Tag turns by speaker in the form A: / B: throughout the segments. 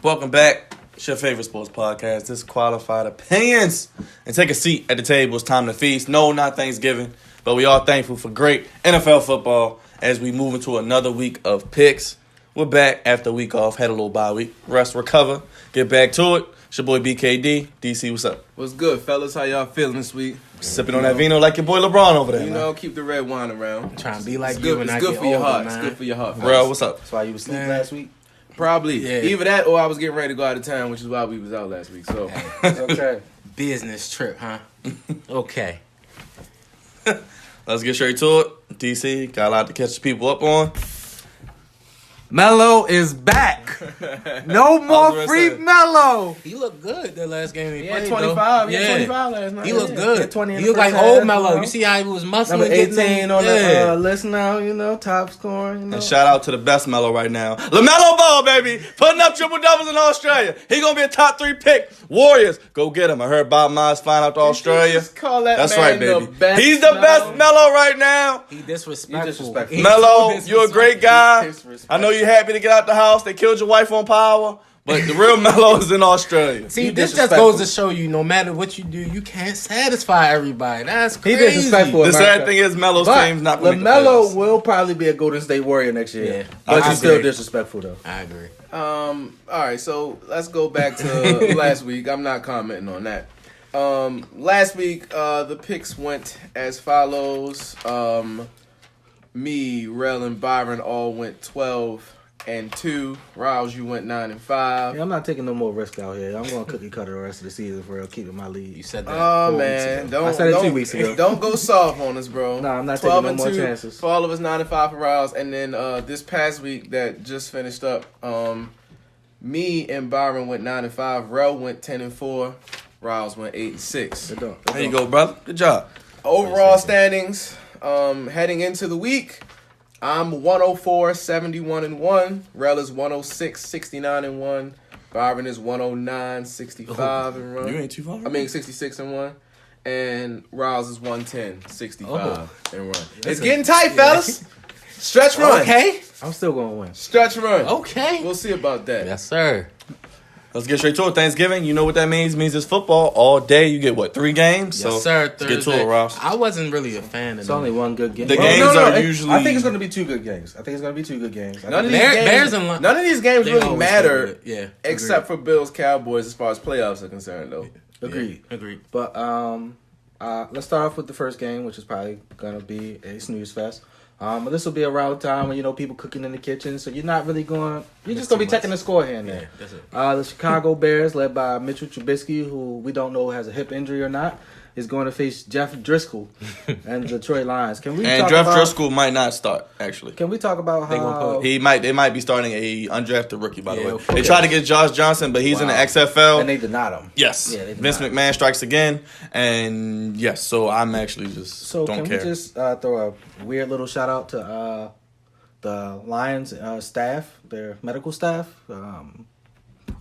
A: Welcome back. It's your favorite sports podcast, Disqualified Opinions. And take a seat at the table. It's time to feast. No, not Thanksgiving, but we are thankful for great NFL football as we move into another week of picks. We're back after a week off. Had a little bye week. Rest, recover, get back to it. It's your boy BKD. DC, what's up?
B: What's good, fellas? How y'all feeling this week?
A: Sipping on that vino like your boy LeBron over there,
B: You know, keep the red wine around.
C: Trying to be like
B: It's
C: you
B: good,
C: when
B: it's
C: I
B: good
C: get
B: for your
C: older,
B: heart.
C: man.
B: It's good for your heart.
A: Bro,
B: fellas.
A: what's up?
D: That's why you was asleep last week?
B: Probably.
C: Yeah.
B: Either that or I was getting ready to go out of town, which is why we was out last week. So,
D: Okay.
C: Business trip, huh? Okay.
A: Let's get straight to it. DC, got a lot to catch the people up on.
D: Melo is back. No more
A: gonna
D: free
A: say.
D: Melo.
C: He looked good the last game he
B: he
C: played,
B: had
C: though.
B: 25. He
C: Yeah.
B: had 25 last night.
C: He looked
D: Yeah,
C: good.
D: had 20 in
C: He
D: the
C: looked like
D: first
C: old
D: half,
C: Melo.
D: you know?
C: You see how he was muscling?
D: Number
C: getting
D: 18 on
C: yeah.
D: the list now, top scoring,
A: And shout out to the best Melo right now. LaMelo Ball, baby. Putting up triple-doubles in Australia. He going to be a top 3 pick. Warriors, go get him. I heard Bob Miles flying out to Australia.
B: Just call that
A: That's
B: man
A: right, baby.
B: the best
A: He's the best
B: Melo.
A: Melo right now.
C: He disrespectful.
D: He disrespectful.
C: He's
A: Melo,
C: so
A: you're a great guy.
B: Disrespectful.
A: I know you're happy to get out the house. They killed your wife on Power. But the real Melo is in Australia.
C: See,
D: He
C: this just
D: disrespectful.
C: goes to show you, no matter what you do, you can't satisfy everybody. That's
D: He
C: crazy.
D: disrespectful.
A: The sad
D: America.
A: thing is Melo's
D: But
A: team's not going to make the
D: LaMelo
A: playoffs.
D: will probably be a Golden State Warrior next year.
C: Yeah.
D: But
C: I
D: he's still
C: agree.
D: disrespectful, though.
C: I agree.
B: All right, so let's go back to last week. I'm not commenting on that. Last week, the picks went as follows. Me, Rel, and Byron all went 12-2. Riles, you went 9-5.
D: Yeah, I'm not taking no more risk out here. I'm going to cookie cutter the rest of the season for real, keeping my lead.
C: You said that.
B: Oh
C: 4 weeks
B: man,
C: ago.
B: don't
D: I said it 2
B: don't-
D: weeks ago.
B: Don't go soft on us, bro.
D: Nah, I'm not taking no more
B: 12-2
D: chances.
B: for all of us. 9-5 for Riles, and then this past week that just finished up, me and Byron went 9-5. Rel went 10-4. Riles went 8-6.
A: There you go, brother. Good job.
B: Overall standings, heading into the week, I'm 104, 71-1. Rel is 106, 69-1. Byron is 109, 65-1.
A: You ain't too far.
B: I mean 66-1. And Riles is 110, 65-1. It's getting tight, fellas. Stretch run.
C: Okay.
D: I'm still going to win.
B: Stretch run.
C: Okay.
B: We'll see about that.
C: Yes, sir.
A: Let's get straight to it. Thanksgiving, you know what that means? It means it's football all day. You get, what, 3 games?
C: Yes, sir.
A: Let's get to
C: Thursday.
A: it, Ross.
C: I wasn't really a fan of
D: It's
C: them.
D: only one good game.
A: The games are usually-
D: I think it's going to be 2 good games. I think it's going to be 2 good games.
B: None of these
C: Bears
B: games,
C: and Lions-
B: none of these games
C: They
B: really
C: always
B: matter,
C: go good. Yeah.
B: except for Bills Cowboys as far as playoffs are concerned, though.
D: Agreed.
C: Yeah, agreed.
D: But let's start off with the first game, which is probably gonna be a snooze fest. But this will be around the time when people cooking in the kitchen, so you're not really going. You're just gonna be checking the score here and
C: Yeah,
D: there.
C: that's it.
D: The Chicago Bears, led by Mitchell Trubisky, who we don't know has a hip injury or not, is going to face Jeff Driscoll and the Detroit Lions. Can we
A: And
D: talk
A: Jeff
D: about,
A: Driscoll might not start, actually.
D: Can we talk about
C: They gonna
D: how
C: put-
A: They might be starting a undrafted rookie, by the
C: Yeah,
A: way.
C: okay.
A: They tried to get Josh Johnson, but he's in the
D: Wow.
A: XFL.
D: and they denied him?
A: Yes.
D: Yeah, they did
A: Vince
D: not.
A: McMahon strikes again. And yes, so I'm actually just
D: So
A: don't
D: can
A: care.
D: we just throw a weird little shout out to the Lions staff, their medical staff?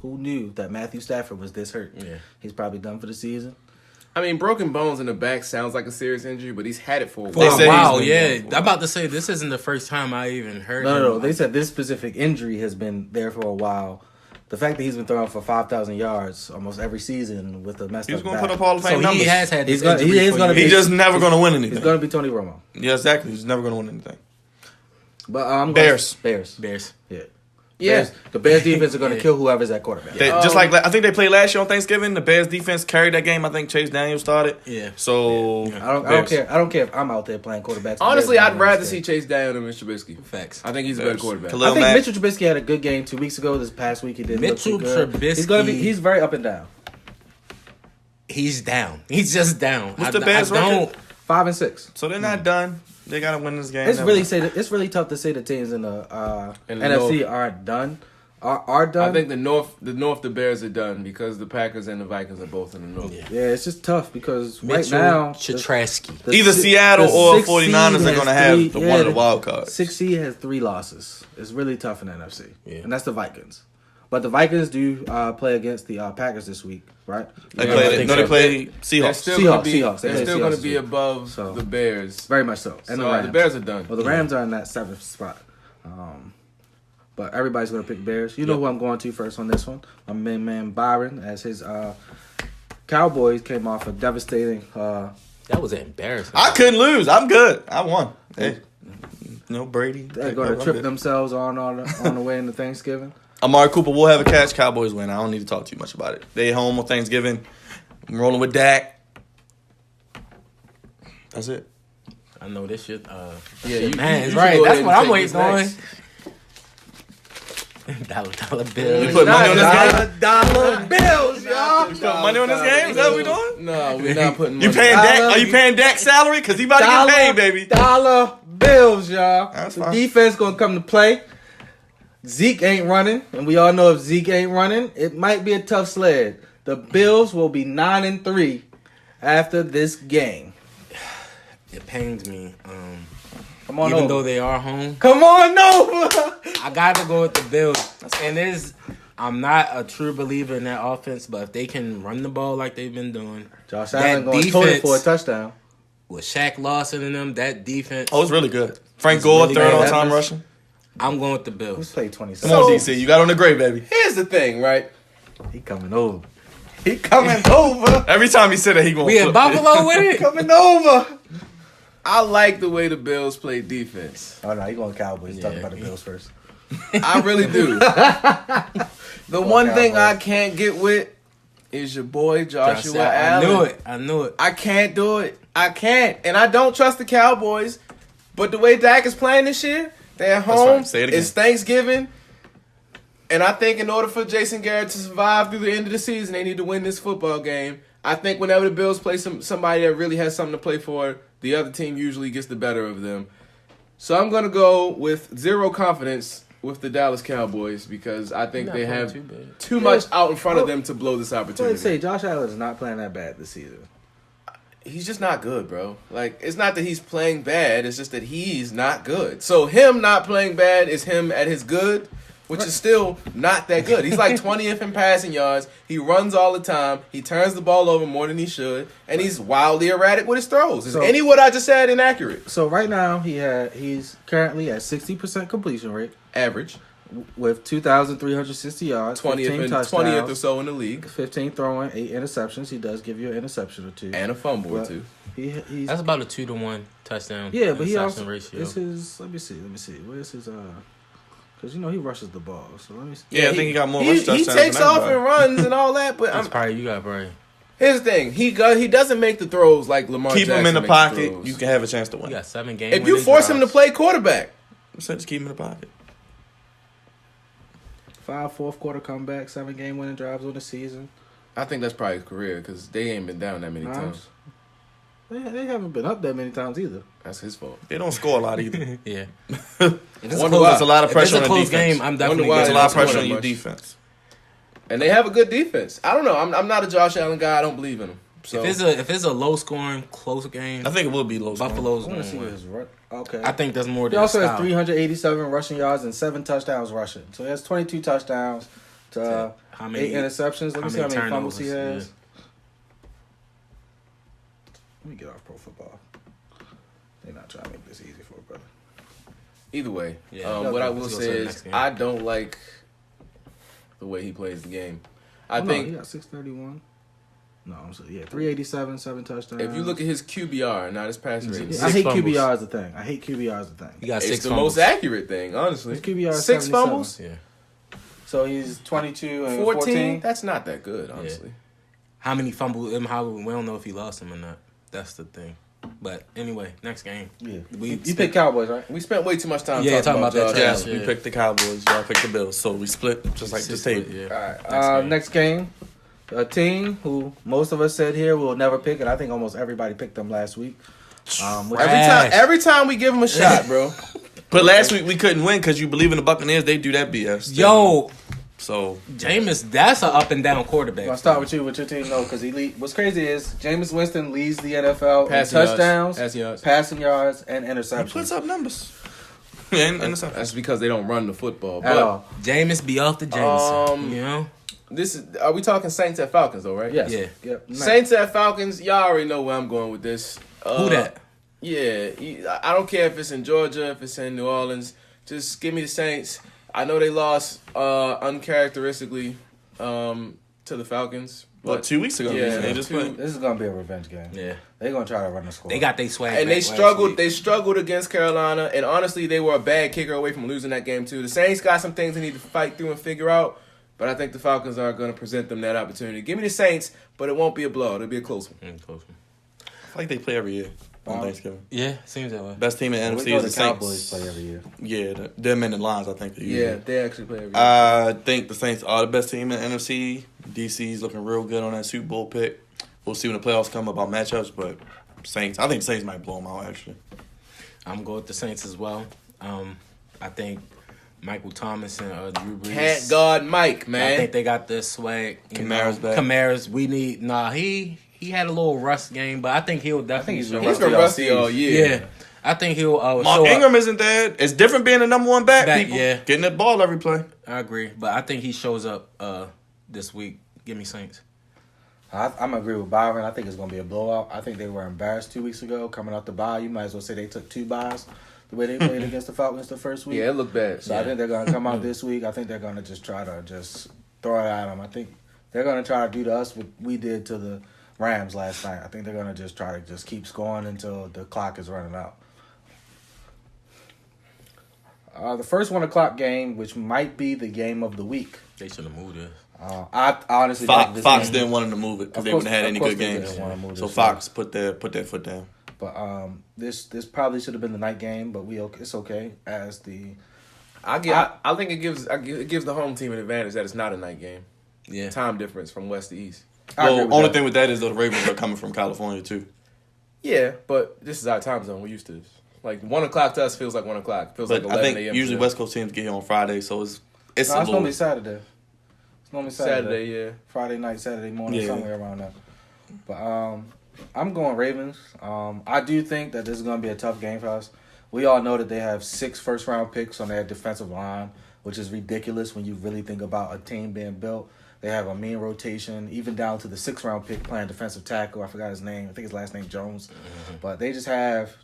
D: Who knew that Matthew Stafford was this hurt?
C: Yeah.
D: He's probably done for the season.
B: I mean, broken bones in the back sounds like a serious injury, but he's had it for a
A: They
B: while.
A: say
C: Wow,
A: he's
C: yeah.
A: been going for a
C: I'm about to say this isn't the first time I even heard.
D: No.
C: him.
D: They said this specific injury has been there for a while. The fact that he's been throwing for 5,000 yards almost every season with a messed
A: He was
D: up
A: going to
D: back.
A: put up Hall of
C: So
A: Fame numbers.
C: he has had
D: He's
C: this
D: gonna-
C: injury
D: he is
C: for
D: gonna
C: years.
A: He's just never going to win
D: He's
A: anything.
D: going to be Tony Romo.
A: Yeah, exactly. He's never going to win anything.
D: But I'm
A: Bears.
D: Bears.
C: Bears.
D: Yeah. The Bears defense are going to
C: Yeah.
D: kill whoever's at quarterback.
A: They, just like I think they played last year on Thanksgiving. The Bears defense carried that game. I think Chase Daniel started.
C: Yeah.
A: So
C: Yeah.
D: I don't
A: Bears.
D: care. I don't care if I'm out there playing quarterbacks.
B: Honestly,
D: The Bears
B: I'd
D: are
B: rather
D: gonna
B: see
D: stay.
B: Chase Daniel than Mitch Trubisky.
C: Facts.
B: I think he's a better
A: Bears.
B: quarterback.
A: Khalil
D: I think
A: Mack.
D: Mitchell Trubisky had a good game 2 weeks ago. This past week he didn't look
C: Mitchell
D: too good.
C: Trubisky-
D: He's very up and down.
C: He's down. He's just down.
A: What's the Bears record?
D: 5-6.
A: So they're not done. They got to win this game.
D: It's really tough to say the teams in the
B: In the
D: NFC
B: North.
D: aren't done. Are done.
B: I think the Bears are done because the Packers and the Vikings are both in the North.
C: Yeah.
D: yeah, it's just tough because
C: Mitchell
D: right now
C: Chatrasky.
A: Either Seattle or 49ers are
D: going
A: going to have one of the wild cards.
D: 6 seed has 3 losses. It's really tough in the NFC,
C: Yeah.
D: and that's the Vikings. But the Vikings do play against the Packers this week, right?
A: They
C: Yeah, I
A: played.
C: think
A: No,
C: so.
A: they played
B: They're
A: Seahawks.
B: still going to be,
D: Seahawks. They
B: they're
D: play
B: still
D: Seahawks
B: going to
D: this
B: be
D: week.
B: above
D: So-
B: the Bears.
D: Very much so. And
B: So
D: the Rams.
B: the Bears are done.
D: Well, the Rams are in that 7th spot. but everybody's going to pick Bears. You know who I'm going to first on this one. My main man Byron, as his Cowboys came off a devastating.
C: That was embarrassing.
A: I couldn't lose. I'm good. I won. Hey, no Brady.
D: They're going to trip themselves on the way into Thanksgiving.
A: Amari Cooper will have a catch. Cowboys win. I don't need to talk too much about it. They home on Thanksgiving. I'm rolling with Dak. That's it.
C: I know this shit.
B: man,
C: it's right. That's what I'm waiting on. Dollar bill.
A: We put money on this game.
D: Dollar bills, y'all.
A: We put money on this game. Is that what we doing?
B: No, we're not putting money.
A: You paying Dak? Are you paying Dak's salary? Because he about to get paid, baby.
D: Dollar bills, y'all.
A: That's
D: the
A: fine.
D: defense gonna come to play. Zeke ain't running, and we all know if Zeke ain't running, it might be a tough sled. The Bills will be 9-3 after this game.
C: It pains me.
D: Come on
C: Even
D: over.
C: though they are home,
D: Come on over.
C: I got to go with the Bills. And I'm not a true believer in that offense, but if they can run the ball like they've been doing,
D: Josh
C: That
D: Allen going to total
C: defense-
D: for a touchdown.
C: with Shaq Lawson in them, that defense,
A: Oh, it's really good. Frank
C: It's
A: Gore,
C: really
A: third
C: good.
A: on time
D: That-
A: rushing.
C: I'm going with the
D: Let's
C: Bills.
D: play
A: Come
D: 27.
A: on, DC. You got on the gray, baby.
B: Here's the thing, right?
D: He coming over. He coming over.
A: Every time he said that, he going
C: We in Buffalo with it?
D: Coming over.
B: I like the way the Bills play defense.
D: Oh, no, he going Cowboys. He's talking
C: Yeah.
D: about the Bills first.
B: I really do. The one thing I can't get with is your boy Joshua Allen.
C: I knew it.
B: I can't do it. I can't. And I don't trust the Cowboys. But the way Dak is playing this year, they're at home.
A: right. Say it again.
B: It's Thanksgiving. And I think in order for Jason Garrett to survive through the end of the season, they need to win this football game. I think whenever the Bills play somebody that really has something to play for, the other team usually gets the better of them. So I'm going to go with zero confidence with the Dallas Cowboys because I think they have too much out in front of them to blow this
D: So
B: opportunity.
D: let's say Josh Allen is not playing that bad this season.
B: He's just not good, bro. Like, it's not that he's playing bad. It's just that he's not good. So him not playing bad is him at his good, which is still not that good. He's like 20th in passing yards. He runs all the time. He turns the ball over more than he should. And he's wildly erratic with his throws. Is
D: So-
B: any what I just said inaccurate?
D: So right now he's currently at 60% completion rate
B: Average.
D: with 2,360 yards, 15 touchdowns,
B: 20th or so in the league.
D: 15 throwing, 8 interceptions. He does give you an interception or two.
B: And a fumble or
D: But
B: two.
D: He's
C: That's about a 2-to-1 touchdown.
D: yeah, but he
C: interception
D: also
C: ratio.
D: this is let me see. Where's his because he rushes the ball. So let me see.
A: Yeah, I think he got more
B: He
A: rush touchdowns
B: takes
A: than
B: off
A: anybody.
B: and runs and all that, but
C: That's probably, you got probably.
B: here's the thing. He doesn't make the throws like Lamar
A: Keep
B: Jackson
A: him in the
B: makes
A: pocket.
B: throws.
A: You can have a chance to
C: You
A: win.
C: got 7 games.
B: If you force him to play quarterback,
A: So just keep him in the pocket.
D: 5 fourth quarter comeback, 7 game winning drives on the season.
B: I think that's probably his career because they ain't been down that many times.
D: They haven't been up that many times either.
B: That's his fault.
A: They don't score a lot either.
C: Yeah.
B: Wonder
A: There's a lot of
C: If it's
A: pressure
C: a
A: on the
C: close
A: defense.
C: game, I'm definitely
B: why
A: There's a
C: going
A: lot of
B: That's
A: pressure
B: more
A: on your
B: much.
A: defense.
B: And they have a good defense. I don't know. I'm not a Josh Allen guy. I don't believe in him. So
C: If it's a low scoring, close game,
A: I think it will be low. scoring.
C: Buffalo's
D: I
C: going
D: want to see
C: to
D: what
C: win.
D: his run. Okay.
C: I think that's more
D: He
C: than
D: also has
C: style.
D: 387 rushing yards and 7 touchdowns rushing. So he has 22 touchdowns to
C: How many
D: 8 interceptions. Let me see how many fumbles he
C: turnovers,
D: has. Let me get off Pro Football. They're not trying to make this easy for a brother.
B: either way,
C: Yeah.
B: what I
C: Let's
B: will
C: go
B: say
C: to the
B: is
C: next game.
B: I don't like the way he plays the game. I
D: he
B: think
D: got 631. No, I'm sorry. Yeah, 387, 7 touchdowns.
B: if you look at his QBR, not his pass rating,
D: I hate
C: fumbles.
D: QBR as a thing. I hate QBR as a thing.
C: You got
B: it's
C: 6
B: the
C: fumbles.
B: most accurate thing, honestly.
D: His QBR is
B: 6
D: 77.
B: fumbles,
C: Yeah.
D: So he's 22 and
B: 14.
D: 14.
B: That's not that good, honestly.
C: How many fumbles? How we don't know if he lost them or not. That's the thing. But anyway, next game.
D: Yeah.
C: We
D: You pick Cowboys, right?
B: We spent way too much time
C: Yeah,
B: talking about
C: that
B: Josh
A: Yes,
C: trash.
B: Allen.
A: we picked the Cowboys. Y'all picked the Bills. So we split just like this table.
C: Yeah.
D: All right. Next game. A team who most of us said here will never pick, and I think almost everybody picked them last week. Which
B: Every time we give him a shot, bro.
A: But last week we couldn't win because you believe in the Buccaneers. They do that BS.
C: Yo,
A: So
C: Jameis, that's an up and down quarterback.
D: I'll start with you with your team, though, because what's crazy is Jameis Winston leads the NFL
B: Passing
D: in
B: yards.
D: touchdowns,
B: Passing yards.
D: passing yards, and
A: he
D: interceptions.
A: puts up numbers. And interceptions.
B: That's because they don't run the football.
D: At
B: But
D: all.
C: Jameis be off the Jameson. You know?
B: are we talking Saints at Falcons though, right?
D: Yes.
C: Yeah.
D: Yep. Nice.
B: Saints at Falcons. Y'all already know where I'm going with this.
C: Who that?
B: Yeah, I don't care if it's in Georgia, if it's in New Orleans. Just give me the Saints. I know they lost uncharacteristically to the Falcons.
A: What, 2 weeks ago?
B: Yeah,
A: They just played.
D: This is gonna be a revenge game.
C: Yeah.
D: They're gonna try to run the score.
C: They got their swag.
B: And
C: back
B: they
C: last
B: struggled.
C: week.
B: They struggled against Carolina, and honestly, they were a bad kicker away from losing that game too. The Saints got some things they need to fight through and figure out, but I think the Falcons are going to present them that opportunity. Give me the Saints, but it won't be a blowout. It'll be a close one.
C: Close one.
A: I feel like they play every year on Thanksgiving.
C: Yeah, seems that way.
A: Best team in
D: We
A: NFC
D: know
A: is
D: the
A: the Saints.
D: Cowboys play every year.
A: Yeah, them and the Lions, I think.
B: Yeah, they actually play every year.
A: I think the Saints are the best team in the NFC. DC's looking real good on that Super Bowl pick. We'll see when the playoffs come about matchups, but Saints. I think the Saints might blow them out, actually.
C: I'm going with the Saints as well. I think Michael Thomas and Drew Brees.
B: Can't guard Mike,
C: I
B: man.
C: think they got the swag.
A: Kamara's back.
C: Kamara's. We need. He had a little rust game, but I think he'll definitely.
D: he's been
C: show
B: He's
C: up.
B: been rusty all year.
C: Yeah, I think he'll.
A: Mark
C: show
A: Ingram
C: up.
A: isn't there. It's different being the number one back, people.
C: Yeah.
A: Getting that ball every play.
C: I agree, but I think he shows up this week. Give me Saints.
D: I'm gonna agree with Byron. I think it's gonna be a blowout. I think they were embarrassed 2 weeks ago coming out the bye. You might as well say they took 2 byes the way they played against the Falcons the first week.
B: Yeah, it looked bad.
D: So I think they're gonna come out this week. I think they're gonna just try to just throw it at them. I think they're gonna try to do to us what we did to the Rams last night. I think they're gonna just try to just keep scoring until the clock is running out. The first 1 o'clock game, which might be the game of the week.
C: They should have moved this.
D: I honestly think this
A: Fox
D: game-
A: didn't want them to move it because
D: Of
A: they
D: course-
A: wouldn't have had
D: of
A: any
D: course
A: good
D: they
A: games.
D: didn't wanna move
A: So
D: this,
A: Fox put their foot down.
D: But this probably should have been the night game, but it's okay as the
B: I think it gives the home team an advantage that it's not a night game.
C: Yeah.
B: Time difference from west to east.
D: I agree
A: Well,
D: with
A: only
D: that.
A: thing with that is though the Ravens are coming from California too.
B: Yeah, but this is our time zone. We're used to this. Like 1 o'clock to us feels like 1 o'clock. Feels
A: But
B: like
A: I
B: 11
A: think
B: a.m.
A: usually
B: to
A: West Coast teams get here on Friday, so it's
D: No,
A: a
D: it's
A: little.
D: normally Saturday. It's normally
B: Saturday. Yeah.
D: Friday night, Saturday morning,
A: Yeah.
D: somewhere around that. But I'm going Ravens. I do think that this is going to be a tough game for us. We all know that they have 6 first-round picks on their defensive line, which is ridiculous when you really think about a team being built. They have a mean rotation, even down to the 6th-round pick playing defensive tackle. I forgot his name. I think his last name Jones. But they just have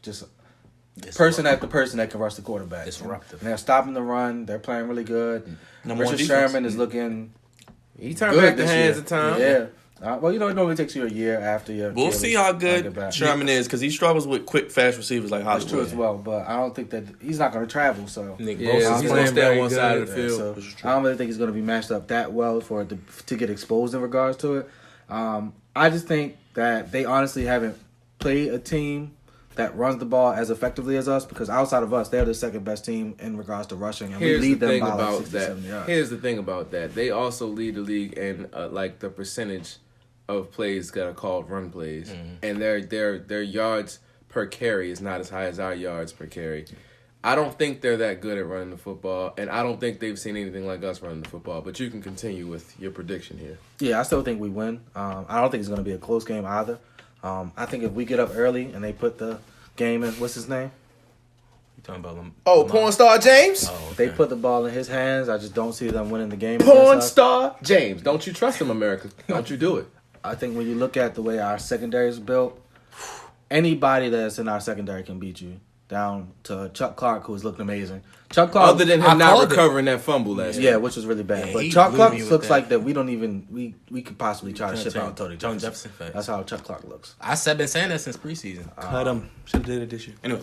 D: person after person that can rush the quarterback.
C: Disruptive.
D: And they're stopping the run. They're playing really good.
A: Number one
D: Richard
A: defense.
D: Sherman is looking
B: He turned
D: good
B: back the
D: this
B: hands
D: year.
B: of time.
D: Yeah. Well, it normally takes you a year after your.
A: We'll see how good Sherman is because he struggles with quick, fast receivers like
D: That's
A: Hollywood.
D: true as well, but I don't think that he's not going to travel. So
C: Nick
B: Yeah,
C: Bosa's
B: he's
C: playing
B: gonna stay on
C: very
B: one
C: good.
B: side of the
D: Yeah,
B: field.
D: so
A: This is true.
D: I don't really think he's going to be matched up that well for it to get exposed in regards to it. I just think that they honestly haven't played a team that runs the ball as effectively as us because outside of us, they're the second best team in regards to rushing, and
B: Here's
D: we lead
B: the
D: them
B: thing
D: by like
B: about
D: 67
B: that.
D: yards.
B: Here's the thing about that. They also lead the league in like the percentage of plays that are called run plays, and their yards per carry is not as high as our yards per carry. I don't think they're that good at running the football, and I don't think they've seen anything like us running the football. But you can continue with your prediction here.
D: Yeah, I still think we win. I don't think it's going to be a close game either. I think if we get up early and they put the game in, what's his name?
C: You talking about them?
B: Oh, porn star James.
C: Oh,
D: If they
C: okay.
D: put the ball in his hands, I just don't see them winning the game.
B: Porn
D: against us.
B: star James. Don't you trust him, America? Don't you do it?
D: I think when you look at the way our secondary is built, anybody that's in our secondary can beat you. Down to Chuck Clark, who's looked amazing. Chuck Clark,
B: Other than
C: I
B: him not
C: called it.
B: recovering that fumble last
D: yeah,
B: week.
D: which was really bad.
C: Yeah,
D: but
C: he
D: Chuck
C: blew
D: Clark
C: me with
D: looks
C: that.
D: like that we don't even we could possibly try to ship out Tony
C: John
D: Jefferson.
C: Jefferson fact.
D: That's how Chuck Clark looks.
C: I've been saying that since preseason.
A: Cut him. Should have did it this year. Anyway,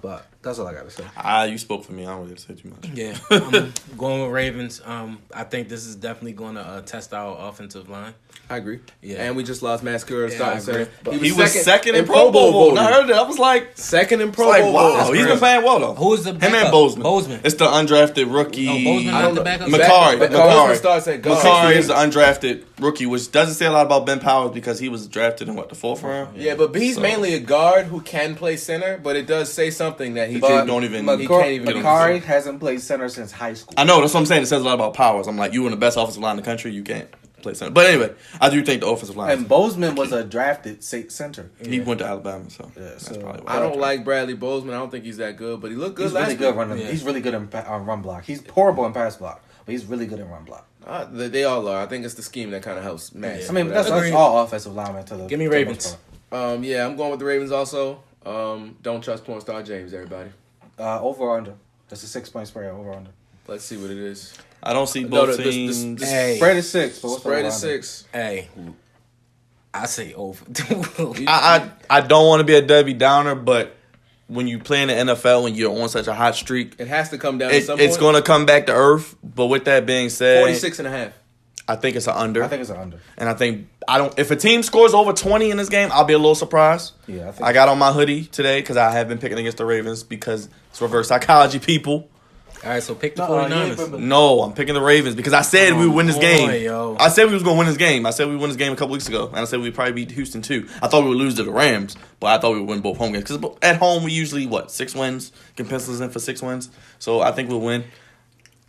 D: But that's all I got to say.
A: you spoke for me. I don't really have to say too much.
C: Yeah, I'm going with Ravens. I think this is definitely going to test our offensive line.
B: I agree.
C: Yeah.
B: And we just lost Mascara
C: Yeah,
B: starting
C: I agree.
B: center.
A: But he was second in Pro Bowl voting. I heard that. I was like,
B: Second in Pro
A: like
B: Bowl.
A: wow,
B: voting.
A: he's been playing well though.
C: Who's the
A: Him
C: backup?
A: and Bozeman.
C: Bozeman.
A: It's the undrafted rookie.
C: No, Bozeman
B: I
C: not
B: don't
C: the
B: know.
C: backup.
A: Macari.
B: Bozeman
A: Macari.
B: starts at guard.
A: Macari is the undrafted rookie, which doesn't say a lot about Ben Powers because he was drafted in the 4th round.
B: Yeah, but he's
A: So-
B: mainly a guard who can play center, but it does say something that he
A: But
B: didn't.
A: don't even-
B: he can't even get in
D: Macari hasn't played center since high school.
A: I know that's what I'm saying. It says a lot about Powers. I'm like, you were in the best offensive line in the country. You can't play center. But anyway, I do think the offensive line.
D: And Bozeman was a drafted center.
A: He went to Alabama, so
D: Yeah,
A: that's
D: so-
A: probably why.
B: I don't like Bradley Bozeman. I don't think he's that good, but he looked good
D: He's
B: last
D: really good
B: week.
D: running.
C: Yeah.
D: He's really good on run block. He's horrible in pass block, but he's really good in run block.
B: They all are. I think it's the scheme that kind of helps match.
C: Yeah.
D: I mean, that's
C: Agreed.
D: all offensive linemen to the.
C: Give me
D: to the
C: Ravens.
D: most part.
B: Yeah, I'm going with the Ravens also. Don't trust porn star James, everybody.
D: Over or under. That's a 6-point spread. Over or under.
B: Let's see what it is.
A: I don't see
B: No,
A: both
B: the
A: teams.
C: Hey,
D: Spread is 6. But what's the
B: Spread is
D: over-under?
B: 6.
C: hey, I say over.
A: I don't want to be a Debbie Downer, but when you play in the NFL and you're on such a hot streak,
B: It has to come down to some
A: it's
B: point.
A: going to come back to earth. But with that being said,
B: 46.5.
A: I think it's an under.
D: I think it's an under.
A: And I think if a team scores over 20 in this game, I'll be a little surprised.
D: Yeah, I think
A: I got on my hoodie today because I have been picking against the Ravens because it's reverse psychology, people.
C: All right, so pick the
D: No,
C: 49ers.
A: No, I'm picking the Ravens because I said we would win this
C: boy,
A: game.
C: yo.
A: I said we was going to win this game. I said we won this game a couple weeks ago. And I said we'd probably beat Houston too. I thought we would lose to the Rams, but I thought we would win both home games. Because at home, we usually, 6 wins? Can pencil us in for 6 wins. So I think we'll win.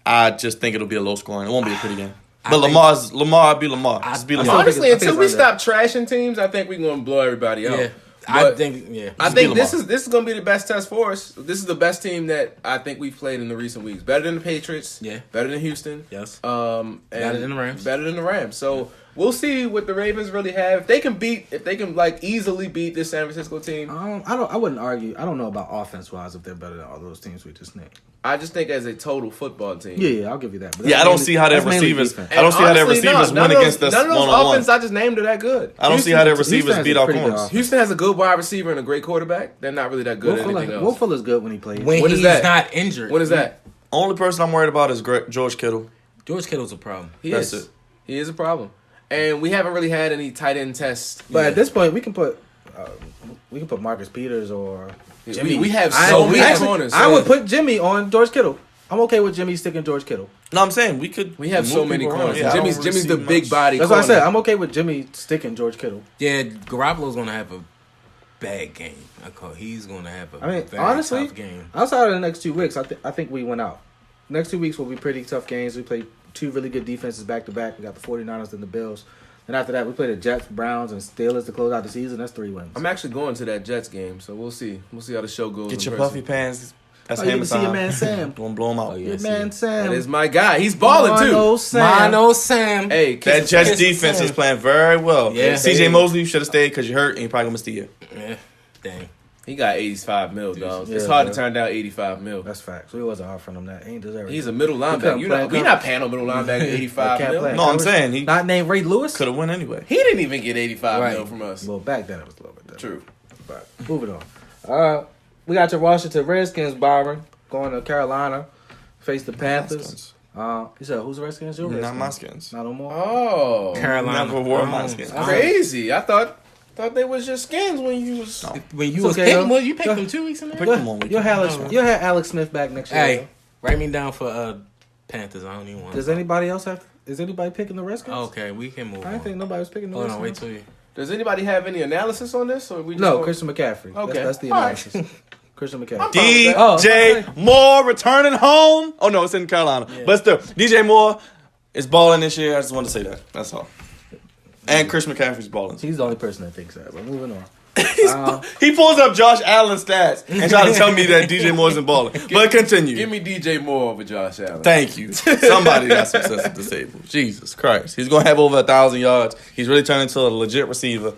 A: I just think it'll be a low scoring. It won't be a pretty game. But Lamar, I'll be Lamar. Just be Lamar.
B: Honestly,
D: I think
B: until we
D: it's
B: stop trashing teams, I think we're going to blow everybody out.
C: Yeah,
B: But
C: I think. Yeah,
B: I
A: Just be
B: think this
A: Lamar.
B: is going to be the best test for us. This is the best team that I think we've played in the recent weeks. Better than the Patriots.
C: Yeah.
B: Better than Houston.
C: yes.
B: And
C: Better than the Rams.
B: Better than the Rams. So we'll see what the Ravens really have. If they can like easily beat this San Francisco team.
D: I wouldn't argue. I don't know about offense wise if they're better than all those teams we just named.
B: I just think as a total football team.
D: Yeah, I'll give you that. But
A: Yeah,
D: that's
A: I don't
D: mainly-
A: see how their
D: that's mainly
A: receivers.
D: defense.
A: I don't see how their
B: Honestly,
A: receivers
B: none
A: win
B: of
A: against
B: those,
A: us
B: None of those
A: 1-on-1.
B: offense I just named are that good.
A: I don't see how their
D: Houston
A: receivers
D: has
A: beat
D: a
A: our
D: pretty good
A: corners.
D: offense.
B: Houston has a good wide receiver and a great quarterback. They're not really that good at anything
D: Will
B: else.
D: Fuller's good when he plays.
C: When
B: When is
C: he's
B: that?
C: not injured.
B: When is that?
A: Only person I'm worried about is George Kittle.
C: George Kittle's a problem.
B: He
A: That's
B: is.
A: it.
B: He is a problem. And we haven't really had any tight end tests.
D: But
B: yet.
D: at this point, we can put Marcus Peters or Jimmy.
B: we have
D: I-
B: so many
D: actually,
B: corners.
D: I would put Jimmy on George Kittle. I'm okay with Jimmy sticking George Kittle.
A: No, I'm saying we could.
B: We have
A: move
B: so many
A: people around.
B: corners.
A: Yeah, I don't
B: Jimmy's
A: really
B: the
A: see
B: big
A: much.
B: body.
D: That's what I
B: corner.
D: said. I'm okay with Jimmy sticking George Kittle.
C: Yeah, Garoppolo's gonna have a bad game. He's gonna have a
D: I mean,
C: very
D: honestly,
C: tough game.
D: outside of the next 2 weeks, I think we went out. Next 2 weeks will be pretty tough games. We played 2 really good defenses back to back. We got the 49ers and the Bills. And after that, we play the Jets, Browns, and Steelers to close out the season. That's 3 wins.
B: I'm actually going to that Jets game, so we'll see. We'll see how the show goes.
A: Get
B: in
A: your
B: person.
A: puffy pants. That's
D: Oh, you
A: hammer
D: can see your
A: time.
D: man Sam.
A: Don't blow him out.
C: Oh, yeah.
D: Your
C: Yes,
D: man
C: yeah.
D: Sam.
B: That is my guy. He's balling
D: Mono
B: too.
D: Sam.
C: Mono Sam.
B: Hey,
A: That
B: kiss
A: Jets
B: his-
A: defense is playing very well.
C: Yeah.
A: CJ Mosley, you should have stayed because you hurt and you probably gonna miss the year.
C: Yeah, dang.
B: He got 85 mil, dog. It's
D: Yeah,
B: hard
D: bro.
B: to turn down 85 mil.
D: That's facts. We wasn't offering him that. He ain't deserve it.
B: He's a middle
D: couldn't
B: linebacker.
D: play
B: We're not paying no middle linebacker 85
D: Can't
B: mil.
D: play.
A: No, I'm saying he
D: Not named Ray Lewis?
A: could have won anyway.
B: He didn't even get 85
C: Right.
B: mil from us.
D: Well, back then it was a little bit different.
B: True.
D: But moving on. We got your Washington Redskins, Byron, going to Carolina, face the Panthers. You said who's the Redskins? Your
A: Not
D: Redskins.
A: my skins.
D: Not no more.
B: Oh,
C: Carolina.
A: Never wore my skins.
B: crazy! I thought they was your skins when you was.
C: When you
D: It's
C: was
D: okay,
C: picking,
D: though.
C: you picked them 2 weeks in there.
A: Pick them on
D: You'll
A: weekend.
D: have Alex Smith back next year.
C: Hey, write me down for Panthers. I don't even want.
D: Does anybody else have? Is anybody picking the Redskins?
C: Okay, we can move.
D: I didn't think nobody was picking the
C: Hold on, wait
D: Redskins.
C: till you.
B: Does anybody have any analysis on this, or we just
D: No,
B: gonna-
D: Christian McCaffrey.
B: Okay.
D: That's the
B: All right.
D: analysis. Christian McCaffrey.
A: DJ Moore returning home. Oh no, it's in Carolina. But still, DJ Moore is balling this year. I just want to say that. That's all. And Chris McCaffrey's balling.
D: He's the only person that thinks that. But moving on.
A: He pulls up Josh Allen stats and tries to tell me that DJ Moore isn't balling. But continue.
B: Give me DJ Moore over Josh Allen.
A: Thank you. Somebody got some sense at the table. Jesus Christ. He's going to have over 1,000 yards. He's really turned into a legit receiver.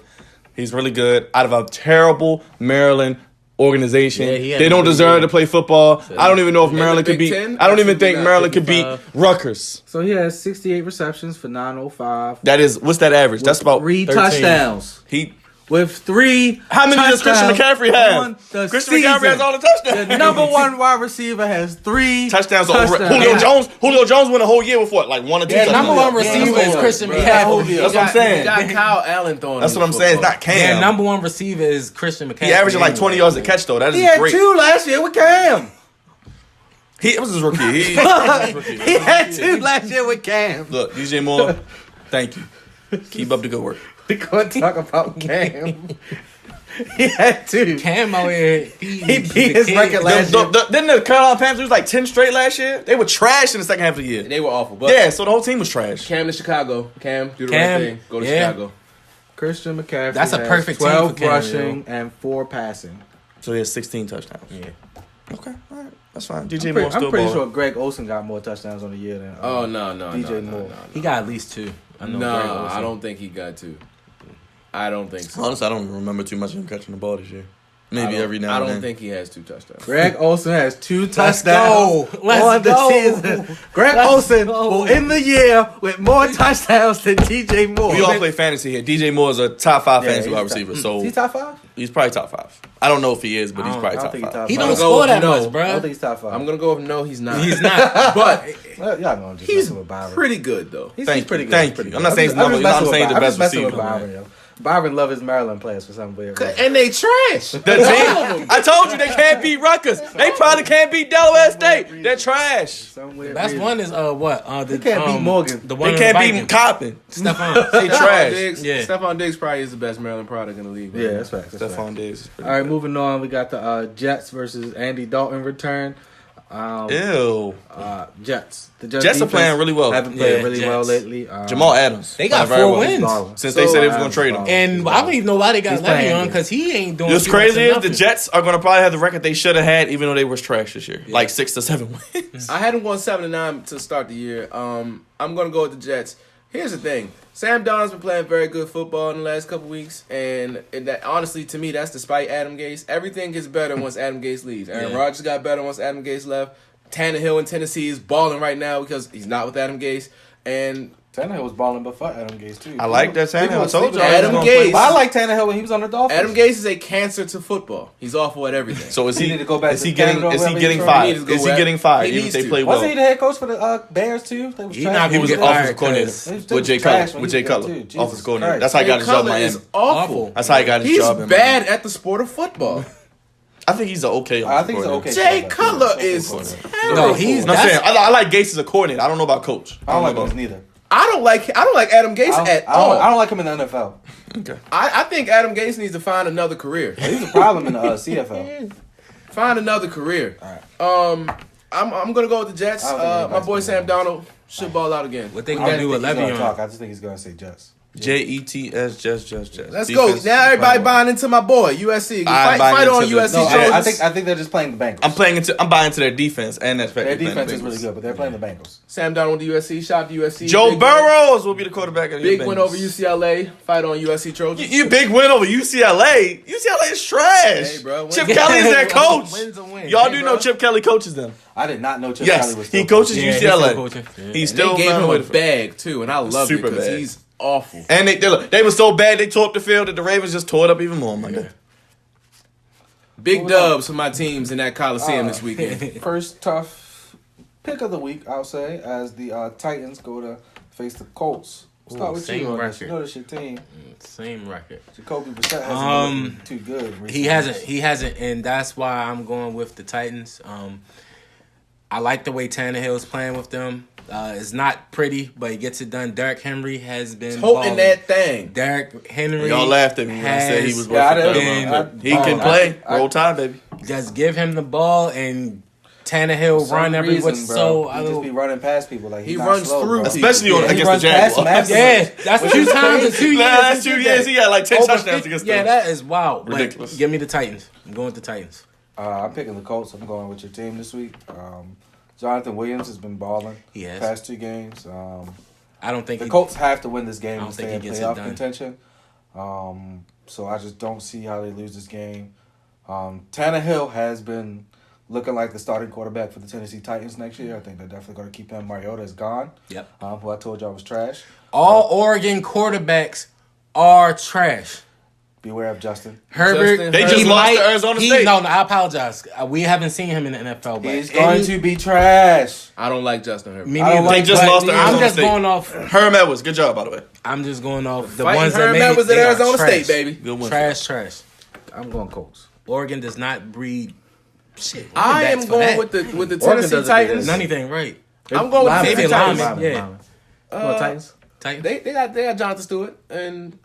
A: He's really good. Out of a terrible Maryland organization.
C: Yeah, he had
A: They
C: a
A: don't
C: good
A: deserve
C: year.
A: to play football. I don't even know if
B: In
A: Maryland
B: the
A: could
B: Big
A: beat.
B: Ten?
A: I don't even think
B: Absolutely not.
A: Maryland could beat
C: 55.
A: Rutgers.
D: So he has 68 receptions for 905.
A: That is, what's that average? That's about
D: 3
A: 13.
D: touchdowns.
A: He.
D: With 3
A: How many does Christian
D: touchdowns
A: McCaffrey have?
D: on the
A: Christian
D: season.
A: McCaffrey has all the touchdowns.
D: The number 1 wide receiver has 3
A: touchdowns.
D: touchdowns.
A: Julio Jones went a whole year with what, like 1 or 2
C: Yeah,
A: touchdowns.
C: number one
B: Yeah,
C: receiver
B: that's
C: is
B: what-
C: Christian
B: bro.
C: McCaffrey.
A: That's what I'm saying.
B: You got Kyle Allen throwing.
A: That's
B: him
A: what I'm
B: the
A: saying. It's
B: football.
A: not Cam.
C: Yeah, number one receiver is Christian McCaffrey.
A: He averaging like 20
C: anyway.
A: yards a catch though. That is
D: He had
A: great.
D: 2 last year with Cam.
A: It was his rookie.
D: He had 2 last year with Cam.
A: Look, DJ Moore, thank you. Keep up the good work.
D: We going to talk about Cam. He had 2.
C: Cam out here.
D: He beat his record last year.
A: Didn't the Carolina Panthers was like 10 straight last year? They were trash in the second half of the year.
B: They were awful. But
A: Yeah, so the whole team was trash.
B: Cam to Chicago. Cam, do the
C: Cam,
B: right thing. Go to
C: yeah.
B: Chicago.
D: Christian McCaffrey
C: That's a
D: has
C: perfect team
D: 12
C: for Cam,
D: rushing and 4 passing.
A: So he has 16 touchdowns.
C: Yeah.
A: Okay, all right. That's fine. DJ Moore
D: I'm
A: still
D: pretty
A: balling.
D: sure Greg Olsen got more touchdowns on the year than
B: Oh no,
D: DJ
B: no,
D: Moore.
B: no,
C: He got at least 2. I know.
B: no.
C: Greg
B: No,
C: Olsen.
B: I don't think he got 2. I don't think so.
A: Honestly, I don't even remember too much of him catching the ball this year. maybe every now
B: I
A: and
B: don't
A: then.
B: think he has 2 touchdowns.
D: Greg Olsen has 2
C: Let's
D: touchdowns
C: go. Let's
D: on the
C: go.
D: season. Greg
C: Let's
D: Olsen
C: go.
D: will end the year with more touchdowns than DJ Moore.
A: We all play fantasy here. DJ Moore is a top 5 fantasy
D: he's
A: wide
D: top-
A: receiver,
D: Is
A: so
D: he top 5?
A: he's probably top 5. I don't know if he is, but he's
C: I
A: probably
D: I don't
A: top
D: think he's
A: 5.
D: top
C: He
D: 5.
C: don't
B: I'm gonna go
C: score
B: with
C: that
B: no.
C: much,
D: I don't
C: bro.
D: think he's top 5.
B: I'm gonna go with no. He's not.
C: He's not.
B: but
D: Well, y'all gonna just
B: he's
D: messing with Byron.
B: pretty good though.
D: He's
A: Thank
D: pretty
A: you,
D: good.
A: thank
D: He's pretty
A: you.
D: good.
A: I'm not saying he's the number. I'm not saying he's the best receiver.
D: Byron, yo. Byron love his Maryland players for some weird reason.
B: And they trash.
A: The team, I told you they can't beat Rutgers. They probably can't beat Delaware State. They're trash.
D: Some weird
C: Best
D: reason.
C: one is what?
D: They can't beat Morgan.
C: The one
A: They can't
C: beat
A: beat Coppin.
C: Stephon.
A: They trash.
B: Diggs,
C: Yeah.
B: Stephon Diggs probably is the best Maryland product in the league.
D: Yeah, that's facts. That's facts.
A: Stephon Diggs. is pretty
D: All right,
A: good.
D: moving on. We got the Jets versus Andy Dalton return.
A: Ew.
D: Jets. The
A: Jets are
D: defense
A: playing really well.
D: Haven't played
C: Yeah,
D: really well
C: Jets.
D: lately.
A: Jamal Adams.
C: They got
A: playing very
C: 4
A: well.
C: wins.
D: balling.
A: Since they said they was going to trade him.
D: balling.
C: And I don't even know why they got
D: He's
C: Le'Veon
D: playing
C: because he ain't doing.
A: What's
C: too much
A: crazy
C: of
A: is the
C: nothing.
A: Jets are going to probably have the record they should have had, even though they was trash this year. Like 6 to 7 wins.
B: I had him going 7-9 to start the year. I'm gonna go with the Jets. Here's the thing: Sam Darnold's been playing very good football in the last couple weeks, and that honestly, to me, that's despite Adam Gase. Everything gets better once Adam Gase leaves. Aaron
C: Yeah.
B: Rodgers got better once Adam Gase left. Tannehill in Tennessee is balling right now because he's not with Adam Gase, and
D: Tannehill was balling before Adam Gase too.
A: I like that Tannehill. I told
D: People
A: y'all.
D: sleep
B: Adam
D: on
B: Gase.
D: him. But I like Tannehill when he was on the Dolphins.
B: Adam Gase is a cancer to football. He's awful at everything.
A: So is
D: He
A: he?
D: need to go back
A: Is
D: to
A: he getting?
D: Canada or
A: Is he
D: wherever
A: getting
D: he's from.
A: fired?
B: He needs to go
A: Is he
B: where-
A: getting fired?
B: he
A: Even if
B: needs
A: they
B: to.
A: play well.
D: Wasn't he the head coach for the Bears too? They was
C: He
D: trash.
C: not
A: He
C: gonna
A: was
C: get
A: offensive
C: fired
A: coordinator
C: 'cause
A: with Jay
D: trash
A: Cutler.
D: when
A: With
D: he
A: Jay
D: was there,
A: Cutler,
D: too. Jesus
A: offensive coordinator.
D: Christ.
A: That's how he got his job in
B: Cutler
A: Miami.
B: is awful.
C: Awful.
A: That's how he got his
B: He's
A: job in
B: bad at the sport of football.
A: I think he's an okay.
D: I think he's an okay.
B: Jay
D: quarterback.
B: Cutler is terrible.
C: No, he's
A: No, I'm
C: that's-
A: saying I like Gase as a coordinator. I don't know about coach.
D: I don't like
A: know
D: him
A: about-
D: neither.
B: I don't like Adam Gase at all.
D: I don't like him in the NFL.
A: Okay.
B: I think Adam Gase needs to find another career.
D: He's a problem in the CFL.
B: Find another career.
D: All right.
B: I'm gonna go with the Jets.
D: I don't think
B: My
D: anybody's
B: boy
D: gonna
B: Sam
D: win.
B: Donald should ball out again.
C: what they
D: I
C: gonna
D: don't
C: do with
D: think he's gonna
C: Le'Veon.
D: talk. I just think he's gonna say Jets.
A: Jets, Jets.
B: Let's
A: Defense,
B: go. Now everybody
A: play well.
B: buying into my boy USC.
A: I'm
B: Fight
A: buying
B: on
A: into the-
B: USC.
D: No,
B: Trojans.
D: I think they're just playing the Bengals.
A: I'm buying into their defense and that fact.
D: Their
A: they're playing
D: defense
A: the
D: is really
A: Bengals.
D: good, but they're playing the Bengals.
B: Sam Donald with USC. Shot to USC.
A: Joe
B: Big
A: Burrows will be the quarterback of the
B: Big
A: Bengals.
B: win over UCLA. Fight on USC Trojans.
A: You big win over UCLA. UCLA is trash.
B: Hey, bro,
A: Chip
B: wins-
A: Kelly is their coach.
C: Wins a win.
A: Y'all
B: Hey,
A: do
B: bro.
A: know Chip Kelly coaches them.
D: I did not know Chip
A: Yes,
D: Kelly was
A: he
D: still
A: coaches
C: Yeah, he's
A: UCLA.
C: still coaching. Yeah.
A: He's
B: And
A: still
B: they gave
A: found
B: him
A: way
B: a
A: to-
B: bag too, and I love it
A: Super
B: because
A: bad.
B: he's awful.
A: And they were so bad they tore up the field that the Ravens just tore it up even more. My God.
B: Big dubs for my teams in that Coliseum this weekend.
D: First tough pick of the week, I'll say, as the Titans go to face the Colts. We'll start
C: Ooh,
D: with
C: same
D: you. On this.
C: record.
D: You know this your team.
C: Same record.
D: Jacoby Brissett hasn't been too good.
C: He hasn't, and that's why I'm going with the Titans. I like the way Tannehill's playing with them. It's not pretty, but he gets it done. Derrick Henry has been
B: Toting
C: balling.
B: that thing.
C: Derrick Henry.
A: Y'all laughed at me when I said he was worth
D: Yeah, I
A: a
D: did.
A: third.
C: I-
A: He can
D: I-
A: play.
D: I-
A: Roll Tide, baby.
C: Just give him the ball and Tannehill run every which so I
D: he just
C: don't.
D: be running past people like
B: He
D: he's not
B: runs
D: slow,
B: through
D: bro.
B: people.
A: Especially
B: Yeah,
A: against
D: he
A: the
D: runs past him
A: Jaguars.
C: Yeah, that's 2 times in 2 years.
A: Nah, that's
C: he
A: 2
C: did
A: years.
C: that.
A: He had like 10
C: Over
A: touchdowns
C: 50
A: against
C: Yeah,
A: them.
C: that is wild. But
A: Ridiculous.
C: give me the Titans. I'm going with the Titans.
D: I'm picking the Colts. I'm going with your team this week. Jonathan Williams has been balling
C: He has.
D: past 2 games.
C: I don't think
D: The
C: he-
D: Colts have to win this game
C: I
D: to
C: don't think
D: stay in
C: he gets it
D: playoff
C: done.
D: contention. So I just don't see how they lose this game. Tannehill has been looking like the starting quarterback for the Tennessee Titans next year. I think they're definitely going to keep him. Mariota is gone.
C: Yep.
D: Who I told y'all was trash.
C: All Oregon quarterbacks are trash.
D: Beware of Justin.
C: Herbert,
B: Justin
A: They just
C: he
A: lost
C: might-
A: to Arizona
C: he-
A: State.
C: No, I apologize. We haven't seen him in the NFL, but
D: He's going to be trash.
B: I don't like Justin Herbert.
C: Me
D: I don't
C: neither.
A: They just
C: But
A: lost to
C: I'm
A: Arizona
C: just
A: State.
C: going off.
A: Herm Edwards, good job by the way.
C: I'm just going off the
B: Fighting
C: ones that
B: Herm
C: made
B: Edwards
C: it.
B: at
C: They are
B: Arizona
C: trash.
B: State, baby.
A: Good one.
C: Trash.
D: I'm going Colts.
C: Oregon does not breed shit.
B: I am
C: backs for
B: going
C: that.
B: with the
D: Oregon
B: Tennessee
D: doesn't do
B: Titans.
D: this.
C: anything right.
B: I'm going with the
C: Maybe
B: Tennessee
C: linemen.
B: Titans.
C: Yeah.
D: What, Titans?
C: Titans.
B: They got Jonathan Stewart, and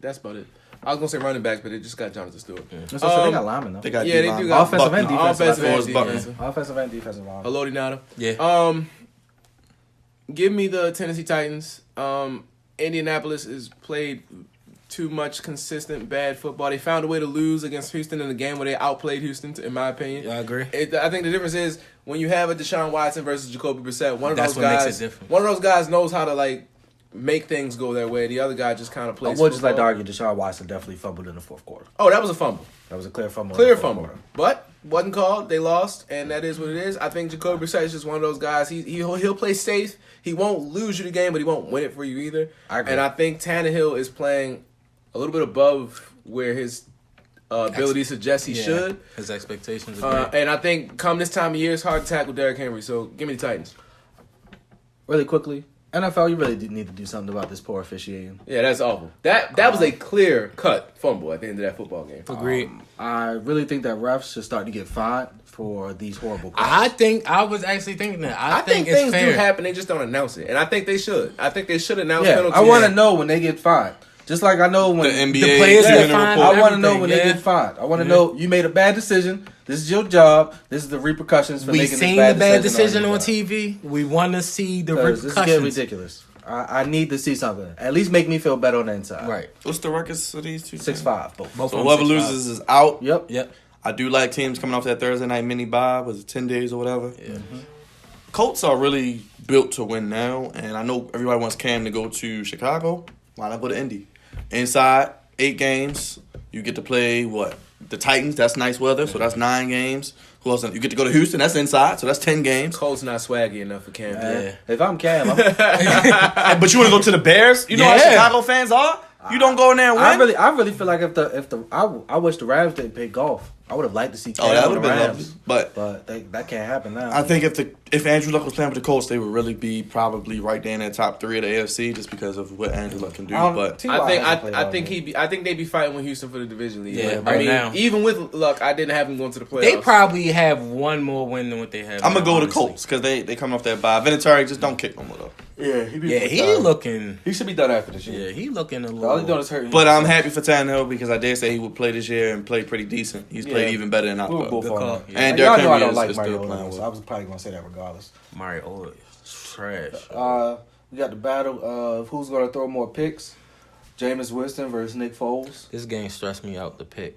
B: that's about it. I was gonna say running backs, but they just got Jonathan Stewart.
D: That's what I said. They got linemen, though.
A: They got
B: Yeah, they
A: D-line.
B: do got
D: Offensive and
A: Buckner.
D: defensive.
B: Offensive and
A: Forrest Buckner.
B: defensive.
D: Offensive and defensive line.
B: Hello, Nada.
C: Yeah.
B: Give me the Tennessee Titans. Indianapolis has played too much consistent bad football. They found a way to lose against Houston in a game where they outplayed Houston, in my opinion.
C: Yeah, I agree.
B: I think the difference is when you have a Deshaun Watson versus Jacoby Brissett. One of
C: That's
B: those
C: what makes
B: guys,
C: it different.
B: one of those guys knows how to like make things go their way. The other guy just kind of
D: I
B: plays.
D: would just like to
B: football.
D: argue Deshaun Watson definitely fumbled in the fourth quarter.
B: Oh, that was a fumble.
D: That was a clear fumble.
B: Clear fumble. But wasn't called. They lost, and that is what it is. I think Jacoby Brissett is just one of those guys. He'll play safe. He won't lose you the game, but he won't win it for you either.
D: I agree.
B: And I think Tannehill is playing a little bit above where his ability suggests he should.
C: His expectations are great.
B: And I think come this time of year, it's hard to tackle Derrick Henry. So give me the Titans.
D: Really quickly, NFL, you really need to do something about this poor officiating.
B: Yeah, that's awful. That was a clear cut fumble at the end of that football game.
C: Agreed.
D: I really think that refs should start to get fined for these horrible calls.
C: I was actually thinking that. I think
B: things
C: it's fair.
B: do happen. They just don't announce it, and I think they should. I think they should announce
D: Yeah,
B: penalties.
D: I want to know when they get fined. Just like I know when
A: The NBA
C: The players
A: giving
C: get
A: a
C: fined.
A: report.
D: I want to know when they
C: everything,
D: get fined. I want to know you made a bad decision. This is your job. This is the repercussions for
C: We
D: making
C: seen
D: this
C: the bad decision
D: your
C: on
D: job.
C: TV. We want to see the
D: 'Cause this is getting
C: repercussions.
D: ridiculous. I need to see something. At least make me feel better on the inside.
C: Right.
A: What's the records of these two?
D: 6-5. Both.
C: Both
A: So
C: of them
A: whoever
C: 6'5".
A: loses is out.
D: Yep.
C: Yep.
A: I do like teams coming off that Thursday night mini bye. Was it 10 days or whatever?
C: Yeah.
A: Colts are really built to win now, and I know everybody wants Cam to go to Chicago. Why not go to Indy? Inside 8 games, you get to play what? The Titans. That's nice weather, so that's 9 games. Who else? You get to go to Houston. That's inside, so that's 10 games.
B: Colts not swaggy enough for Cam.
C: Yeah.
D: If I'm Cam,
A: But you want to go to the Bears? You know how
C: Yeah.
A: Chicago fans are. You don't go in there and win.
D: I really feel like I wish the Rams didn't pick golf. I would have liked to see Cam
A: Oh, that
D: on
A: would
D: the
A: have been
D: Rams,
A: lovely. But
D: that can't happen now.
A: I think if Andrew Luck was playing with the Colts, they would really be probably right there in the top 3 of the AFC just because of what Andrew Luck can do. But
B: I think they'd be fighting with Houston for the division lead.
C: Yeah,
B: I
C: right
B: mean,
C: now.
B: even with luck, I didn't have them going to the playoffs.
C: They probably have one more win than what they have.
A: I'm gonna
C: now,
A: go with the
C: honestly.
A: Colts because they coming off that bye. Vinatieri just don't kick no more though.
D: yeah,
C: Yeah, he looking.
D: He should be done after this year.
C: Yeah, he looking a
D: All he's doing
C: little.
D: is hurting.
A: But I'm happy for Tannehill because I dare say he would play this year and play pretty decent. He's played even better than I
D: We'll
A: thought.
D: both
C: Good
D: on
C: call.
D: that.
C: Yeah.
A: And
D: Y'all
A: Derrick
D: know I
A: Henry
D: don't like
A: is still
D: Mariota,
A: playing
D: so
A: well.
D: I was probably gonna say that regardless.
C: Mario is trash.
D: We got the battle of who's gonna throw more picks. Jameis Winston versus Nick Foles.
C: This game stressed me out to pick.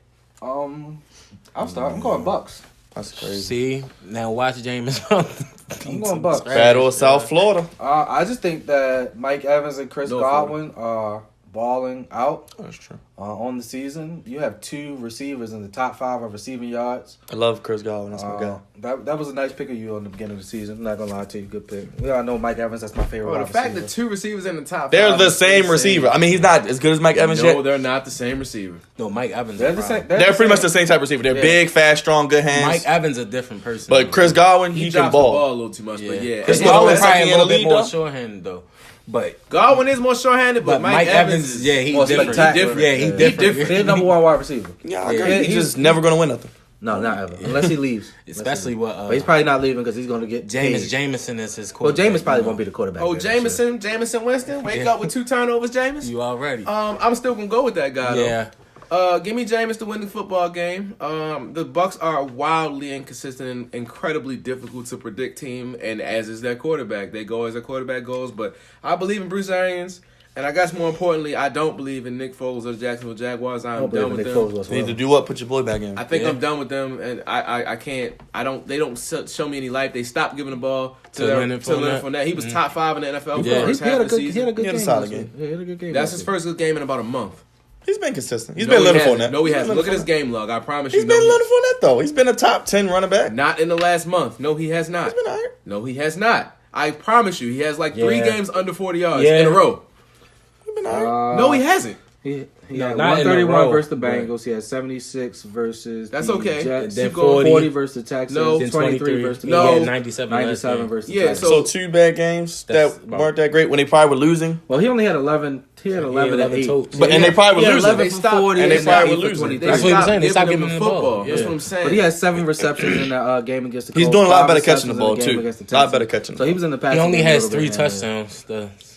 D: I'll start. I'm going Bucks.
A: That's crazy.
C: See, now watch James.
D: I'm going Bucks.
A: Battle of South Florida.
D: I just think that Mike Evans and Chris
B: No
D: Godwin are balling out
A: That's true.
D: on the season. You have 2 receivers in the top 5 of receiving yards.
A: I love Chris Godwin. That's my guy.
D: That was a nice pick of you on the beginning of the season. I'm not gonna lie to you, good pick. We all know Mike Evans. That's my favorite.
B: Well, the
D: wide
B: fact
D: receiver.
B: that 2 receivers in the top
A: They're
B: 5
A: the
B: is
A: same
B: insane.
A: receiver. I mean, he's not as good as Mike Evans
B: No,
A: yet.
B: they're not the same receiver.
C: No, Mike Evans.
D: they're
C: a
D: the
C: problem.
D: same.
A: They're pretty much the same type of receiver. They're
D: Yeah.
A: big, fast, strong, good hands.
C: Mike Evans a different person.
A: But Chris Godwin,
B: He
A: he
B: drops
A: can
B: the ball
A: ball.
B: a little too much, but
C: Yeah.
B: yeah.
A: Chris
B: And
A: Godwin
C: Godwin's probably
A: second
C: a
A: in
C: little
A: the
C: bit
A: league,
C: more
A: though?
C: short-handed though. But
B: Godwin is more short-handed, but Mike Evans is
C: yeah, he's
D: more
C: different.
D: spectacular.
C: Yeah, he
D: Yeah.
C: different.
D: He's number 1 wide receiver.
A: Yeah, I
C: Yeah.
A: agree. He's
D: He's-
A: just never gonna win nothing.
D: No, not ever. Unless he leaves.
C: Especially what
D: But he's probably not leaving because he's going to get
C: James
D: paid.
C: Jameson is his
D: Well,
C: quarterback.
D: Jameis probably
C: you know.
D: won't be the quarterback.
B: Oh,
D: there this year.
B: Jameson Winston, wake
C: Yeah.
B: up with 2 turnovers, Jameis.
C: You already.
B: I'm still gonna go with that guy.
C: Yeah.
B: Though. Give me Jameis to win the football game. The Bucks are a wildly inconsistent and incredibly difficult to predict team, and as is their quarterback, they go as their quarterback goes. But I believe in Bruce Arians, and I guess more importantly, I don't believe in Nick Foles or the Jacksonville Jaguars.
D: I
B: I'm
D: don't believe
B: done
D: in
B: with
D: Nick
B: them.
D: Foles
A: You need to
D: whatsoever.
A: do what? Put your boy back in.
B: I think
C: Yeah.
B: I'm done with them, and I can't. They don't show me any life. They stopped giving the ball to
C: Leonard
B: Leonard
C: Fournette.
B: Fournette. He was top 5 in the NFL for
C: Yeah.
B: the first
D: He had
B: half
D: a
B: of the
D: good, he
B: season.
D: had a good
A: He had a
D: game.
A: solid
D: last
A: game.
D: week. He had a good game.
B: That's
D: last
B: his
D: week.
B: first good game in about a month.
A: He's been consistent. He's
B: No,
A: been
B: he
A: Leonard
B: hasn't.
A: Fournette.
B: No, he
A: He's
B: hasn't.
A: been
B: Look at his
A: Leonard
B: game log. I promise
A: He's
B: you.
A: been
B: no,
A: Leonard Fournette though. He's been a top 10 running back.
B: Not in the last month. No, he has not.
A: He's been alright.
B: No, he has not. I promise you, he has like 3
C: Yeah.
B: games under 40 yards
C: Yeah.
B: in a row.
A: He's been alright.
B: No, he hasn't.
D: He
C: No,
D: had
C: not in a
D: 131
C: row,
D: versus the
C: but-
D: Bengals. He had 76 versus
B: That's
D: the
B: okay.
D: Jets.
C: Then
B: Keep going.
D: 40 versus the Texans.
B: No.
C: Then
D: 23 versus the
B: No.
C: He
D: Bills.
C: had 97. last
D: 97
C: game.
D: versus the
B: Yeah,
D: Texans.
A: So 2 bad games
C: That's
A: that
C: about-
A: weren't that great when they probably were losing.
D: Well, he only had 11. He had 11 and 8.
C: totes.
A: But and they probably
D: He
A: were
D: had
A: losing.
D: 11
B: They
D: for
B: stopped-
D: 40
A: and they
D: and
A: probably
D: 8
A: were
D: for
A: losing.
D: 23.
C: That's what he was saying. They stopped
B: giving
C: giving
B: him
C: him the ball.
B: That's
C: Yeah.
B: what I'm saying.
D: But he had 7 receptions in the game against the Colts.
A: He's doing a lot
D: 5
A: better catching the
D: receptions
A: ball,
D: in the game
A: too.
D: against the
A: A lot
D: Texans.
A: better catching the
D: So he was in the pass.
C: He only
D: game a
C: has
D: little
C: 3
D: bit.
C: touchdowns.